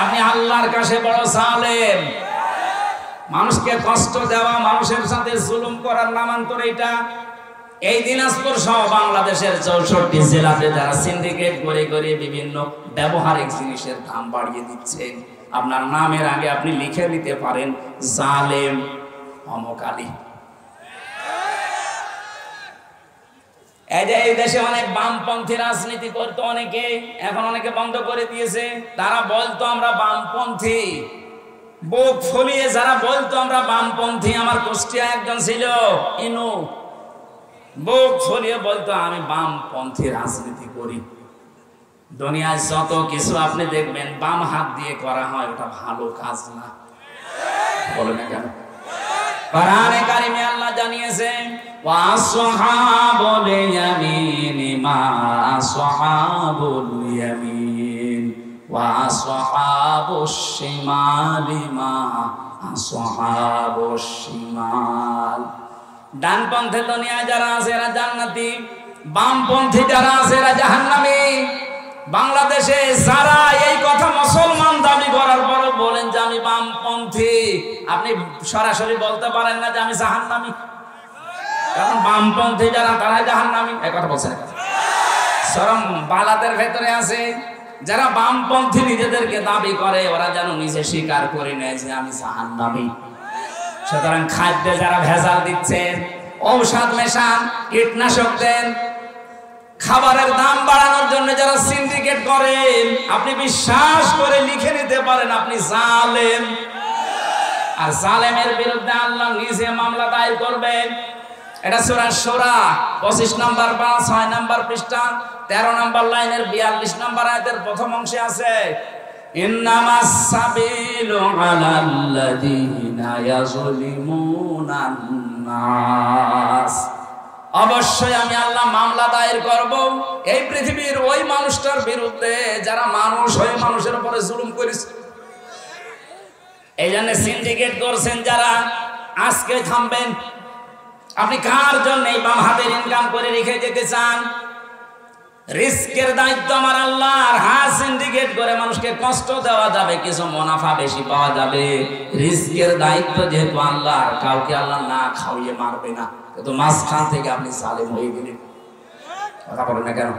আপনি আল্লাহর কাছে বড় জালেম। মানুষকে কষ্ট দেওয়া, মানুষের সাথে জুলুম করার নামান্তর এইটা। এই দিনাজপুর সহ বাংলাদেশের 64 জেলাতে যারা সিন্ডিকেট করে করে বিভিন্ন ব্যবহারিক জিনিসের দাম বাড়িয়ে দিচ্ছেন, আপনার নামের আগে আপনি লিখে নিতে পারেন জালেম অমুক আলী। এই দেশে অনেক বামপন্থী রাজনীতি করতো অনেকে, এখন অনেকে বন্ধ করে দিয়েছে। তারা বলতো আমরা বামপন্থী, বুক ফুলিয়ে যারা বলতো আমরা বামপন্থী। আমার কুষ্টিয়া একজন ছিল ইনু, বুক ফুলিয়ে বলতো আমি বামপন্থী রাজনীতি করি। দুনিয়ায় যত কিছু আপনি দেখবেন বাম হাত দিয়ে করা হয়, ওটা ভালো কাজ না। বলে না কেন? কোরআনে কারিমে আল্লাহ জানিয়েছেন ওয়াসহাবুল ইয়ামিন মা আসহাবুল ইয়ামিন ওয়াসহাবুশ শিমালি মা আসহাবুশ শিমাল। ডানপন্থী দুনিয়ায় যারা আছে এরা জান্নাতি, বামপন্থী যারা আছে এরা জাহান্নামী। বাংলাদেশে যারা এই কথা মুসলমান দাবি করার পরও বলেন যে আমি বামপন্থী, আপনি সরাসরি বলতে পারেন না যে আমি জাহান্নামী, কারণ বামপন্থী যারা তারাই জাহান্নামী। এই কথা বলছেন শরম বালাদের ভেতরে আছে। যারা বামপন্থী নিজেদেরকে দাবি করে ওরা যেন নিজে স্বীকার করে নেয় যে আমি জাহান্নামী। সুতরাং খাদ্যে যারা ভেজাল দিচ্ছেন, ঔষধ মেশান, কীটনাশক দেন, খাবারের দাম বাড়ানোর জন্য যারা সিন্ডিকেট করেন, আপনি বিশ্বাস করে লিখে নিতে পারেন আপনি জালেম। আর জালেমের বিরুদ্ধে আল্লাহ নিজে মামলা দায়ের করবেন। এটা সূরা শূরা 25 নম্বর বা 6 নম্বর পৃষ্ঠা 13 নম্বর লাইনের 42 নম্বর আয়াতের প্রথম অংশে আছে ইন্নামাস সাবিলু আলাল্লাযীনা ইয়াযলিমুনান নাস। অবশ্যই আমি আল্লাহ মামলা দায়ের করব এই পৃথিবীর ওই মানুষটার বিরুদ্ধে যারা মানুষ হয়ে মানুষের উপরে জুলুম করেছে। এই জন্য সিন্ডিকেট করছেন যারা, আজকে থামবেন। আপনি কার জন্য এই বাম হাতের ইনকাম করে রেখে যেতে চান? রিস্কের দায়িত্ব আমার আল্লাহর। হ্যাঁ, সিন্ডিকেট করে মানুষকে কষ্ট দেওয়া যাবে, কিছু মুনাফা বেশি পাওয়া যাবে। রিস্কের দায়িত্ব যেহেতু আল্লাহর, কাউকে আল্লাহ না খাওয়িয়ে মারবে না, কিন্তু মাঝখান থেকে আপনি জালেম হয়ে গেলেন। কথা বলেন না কেন?